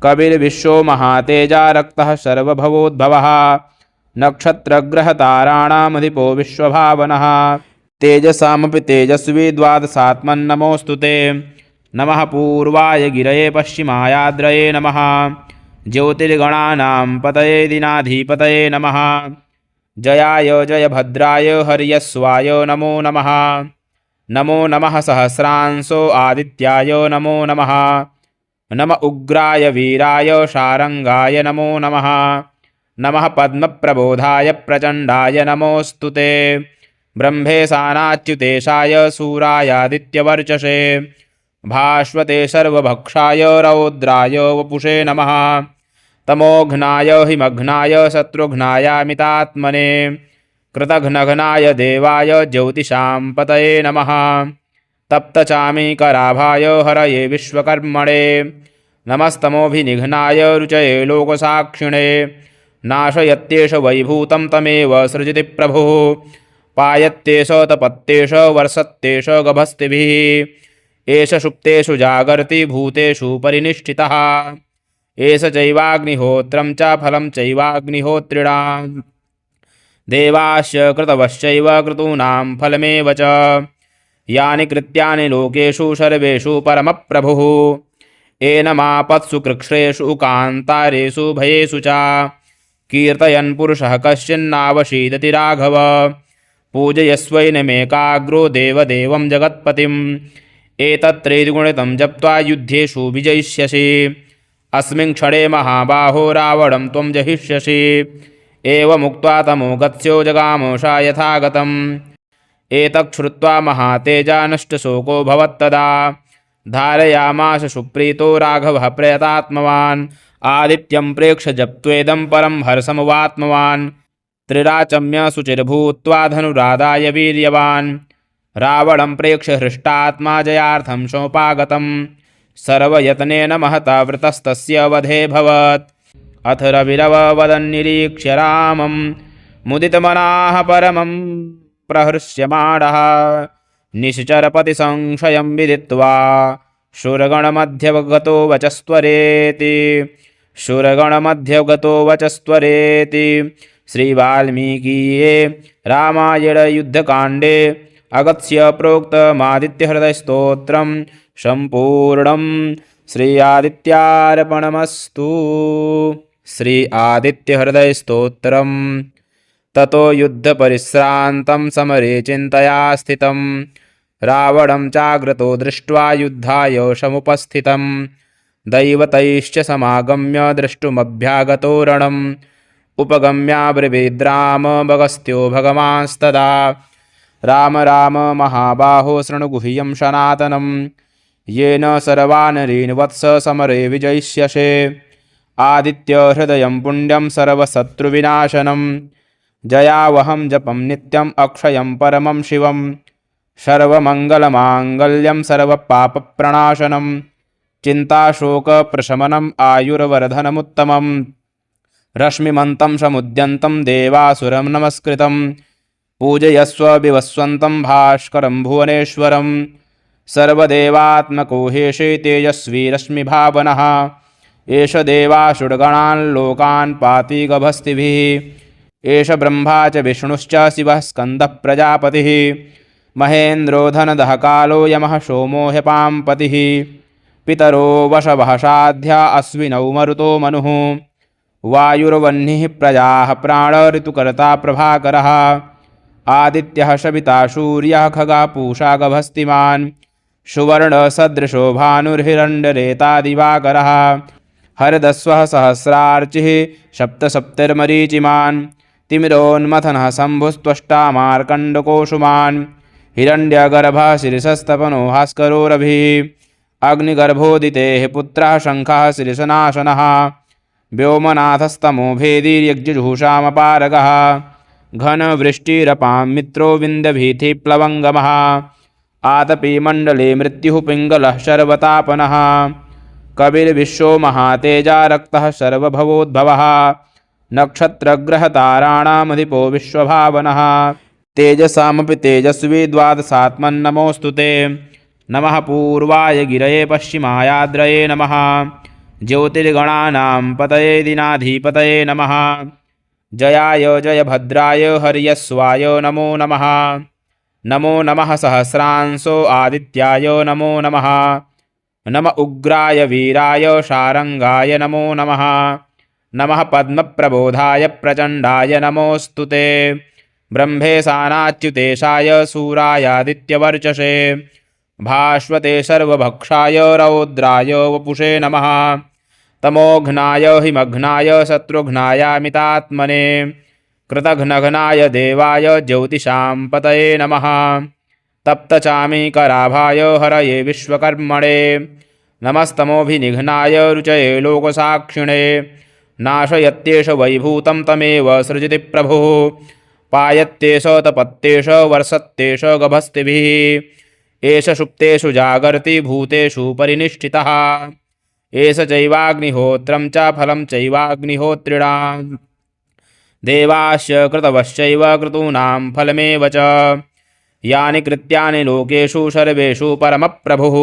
कविर्विश्वो महातेजा रक्तः सर्वभवोद्भवः नक्षत्रग्रहताराणामधिपो विश्वभावनः तेजसामपि तेजस्वी द्वादशात्मन्नमोऽस्तु ते नमः पूर्वाय गिरये पश्चिमायाद्रये नमः ज्योतिर्गणानां पतये दीनाधिपतये नमः जयाय जयभद्राय हर्यस्वाय नमो नमः। नमो नमः सहस्रांशो आदित्याय नमो नमः। नम उग्राय वीराय शारंगाय नमो नमः। नमः पद्मप्रबोधाय प्रचण्डाय नमोऽस्तुते। ब्रह्मेशानाच्युतेशाय सूरायादित्यवर्चसे भास्वते सर्वभक्षाय रौद्राय वपुषे नमः। तमोघ्नाय हिमघ्नाय शत्रुघ्नायामितात्मने कृतघ्नघ्नाय देवाय ज्योतिषां पतये नमः। तप्तचामीकराभाय हरये विश्वकर्मणे नमस्तमोभिनिघ्नाय रुचये लोकसाक्षिणे नाशयत्येष वैभूतं तमेव सृजति प्रभुः पायत्येष तपत्येष वर्षत्येष गभस्तिभिः एष सुप्तेषु जागर्ति भूतेषु परिनिष्ठितः एष चैवाग्निहोत्रं च फलं चैवाग्निहोत्रिणां देवाश्च कृतवश्चैव क्रतूनां फलमेव च यानि कृत्यानि लोकेषु सर्वेषु परमप्रभुः एनमापत्सु कृच्छ्रेषु कान्तारेषु भयेषु च कीर्तयन् पुरुषः कश्चिन्नावशीदति राघव पूजयस्वैनमेकाग्रो देवदेवं जगत्पतिम् एतत्त्रैर्गुणितं जप्त्वा युद्धेषु विजयिष्यसि अस्मिन् क्षणे महाबाहो रावणं त्वं जहिष्यसि एवमुक्त्वा तमो गत्स्यो जगामोषा यथागतम् एतच्छ्रुत्वा महातेजा नष्टशोको भवत्तदा धारयामास सुप्रीतो राघवः प्रयतात्मवान् आदित्यं प्रेक्ष्य जप्त्वेदं परं हर्षमुवात्मवान् त्रिराचम्य शुचिर्भूत्वा धनुरादाय वीर्यवान् रावणं प्रेक्ष्य हृष्टात्मा जयार्थं सोपागतं सर्वयत्नेन महता वृतस्तस्य वधेऽभवत् अथ रविरववदन्निरीक्ष्य रामं मुदितमनाः परमं प्रहृष्यमाणः निश्चरपतिसंशयं विदित्वा शूरगणमध्यगतो वचस्त्वरेति श्रीवाल्मीकीये रामायणयुद्धकाण्डे अगत्य प्रोक्तमादित्यहृदयस्तोत्रं सम्पूर्णं श्री आदित्यार्पणमस्तु। श्री आदित्यहृदयस्तोत्रम्। ततो युद्धपरिश्रान्तं समरे चिन्तया स्थितं रावणं चाग्रतो दृष्ट्वा युद्धाय समुपस्थितं दैवतैश्च समागम्य द्रष्टुमभ्यागतो रणम् उपगम्याब्रवीद्राम भगस्त्यो भगवांस्तदा राम राम महाबाहो शृणु गुह्यं सनातनं येन सर्वानरीन् वत्स समरे विजयिष्यसे आदित्यहृदयं पुण्यं सर्वशत्रुविनाशनं जयावहं जपं नित्यम् अक्षयं परमं शिवं सर्वमङ्गलमाङ्गल्यं सर्वपापप्रणाशनं चिन्ताशोकप्रशमनम् आयुर्वर्धनमुत्तमं रश्मिमन्तं समुद्यन्तं देवासुरं नमस्कृतं पूजयस्व विवस्वन्तं भास्करं भुवनेश्वरं सर्वदेवात्मको हेशे तेजस्वी रश्मिभावनः एष देवासुरगणान् लोकान् पाति गभस्तिभिः एष ब्रह्मा च विष्णुश्च शिवः स्कन्दः प्रजापतिः महेन्द्रो धनदः कालो यमः सोमो ह्यपां पतिः पितरो वशवः साध्या अश्विनौ मरुतो मनुः वायुर्वह्निः प्रजाः प्राणऋतुकर्ता प्रभाकरः आदित्यः सविता सूर्यः खगा पूषा गभस्तिमान् सुवर्णसदृशो भानुर्हिरण्यरेता दिवाकरः हरदस्वः सहस्रार्चिः सप्तसप्तिर्मरीचिमान् तिमिरोन्मथनः शम्भुस्त्वष्टा मार्कण्डकोशुमान् हिरण्यगर्भः शिरिषस्तपनो भास्करो रविः अग्निगर्भोदितेः पुत्रः शङ्खः शिरिषनाशनः व्योमनाथस्तमो भेदीर्यज्जुषामपारगः घनवृष्टिरपां मित्रो विन्दभीतिप्लवङ्गमः आतपी मण्डले मृत्युः पिङ्गलः शर्वतापनः कविर्विश्वो महातेजा रक्तः सर्वभवोद्भवः नक्षत्रग्रहताराणामधिपो विश्वभावनः तेजसामपि तेजस्वी द्वादशात्मन्नमोऽस्तु ते नमः पूर्वाय गिरये पश्चिमायाद्रये नमः ज्योतिर्गणानां पतये दिनाधिपतये नमः जयाय जयभद्राय हर्यस्वाय नमो नमः नमो नमः सहस्रांशो आदित्याय नमो नमः नम उग्राय वीराय शारंगाय नमो नमः नमः पद्मप्रबोधाय प्रचण्डाय नमोऽस्तु ते। ब्रह्मेशानाच्युतेशाय सूरायादित्यवर्चसे भास्वते सर्वभक्षाय रौद्राय वपुषे नमः। तमोघ्नाय हिमघ्नाय शत्रुघ्नायामितात्मने कृतघ्नघ्नाय देवाय ज्योतिषां पतये नमः। तप्तचामीकराभाय हरये विश्वकर्मणे नमस्तमोभिनिघ्नाय रुचये लोकसाक्षिणे नाशयत्येष वैभूतं तमेव सृजति प्रभुः पायत्येष तपत्येष वर्षत्येष गभस्तिभिः एष सुप्तेषु जागर्ति भूतेषु परिनिष्ठितः एष चैवाग्निहोत्रं च फलं चैवाग्निहोत्रिणां देवाश्च कृतवश्चैव क्रतूनां फलमेव च यानि कृत्यानि लोकेषु सर्वेषु परमप्रभुः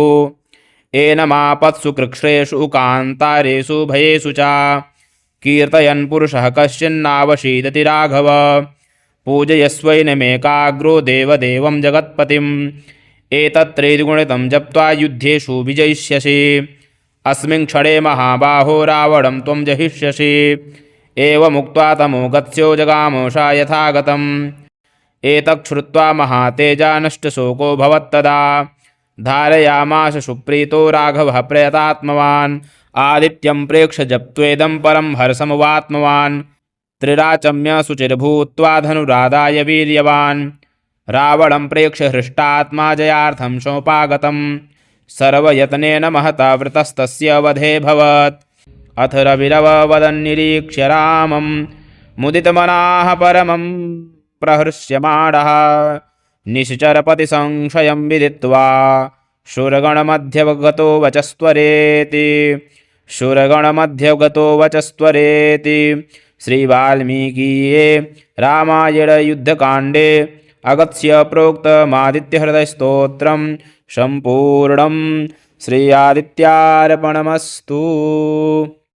एनमापत्सु कृच्छ्रेषु कान्तारेषु भयेषु च कीर्तयन् पुरुषः कश्चिन्नावशीदति राघव पूजयस्वैनमेकाग्रो देवदेवं जगत्पतिम् एतत्त्रैर्गुणितं जप्त्वा युद्धेषु विजयिष्यसि अस्मिन् क्षणे महाबाहो रावणं त्वं जहिष्यसि एवमुक्त्वा तमो गत्स्यो जगामोषा यथागतम् एतच्छ्रुत्वा महातेजा नष्टशोको भवत्तदा धारयामास सुप्रीतो राघवः प्रयतात्मवान् आदित्यं प्रेक्ष्य जप्त्वेदं परं हर्षमवात्मवान् त्रिराचम्य शुचिर्भूत्वा धनुरादाय वीर्यवान् रावणं प्रेक्ष्य हृष्टात्मा जयार्थं सोपागतं सर्वयत्नेन महता वृतस्तस्य वधेऽभवत् अथ रविरववदन्निरीक्ष्य रामं मुदितमनाः परमं प्रहृष्यमाणः निश्चरपतिसंशयं विदित्वा शूरगणमध्यगतो वचस्त्वरेति श्रीवाल्मीकीये रामायणयुद्धकाण्डे अगत्य प्रोक्तमादित्यहृदयस्तोत्रं सम्पूर्णं। श्री आदित्यार्पणमस्तु।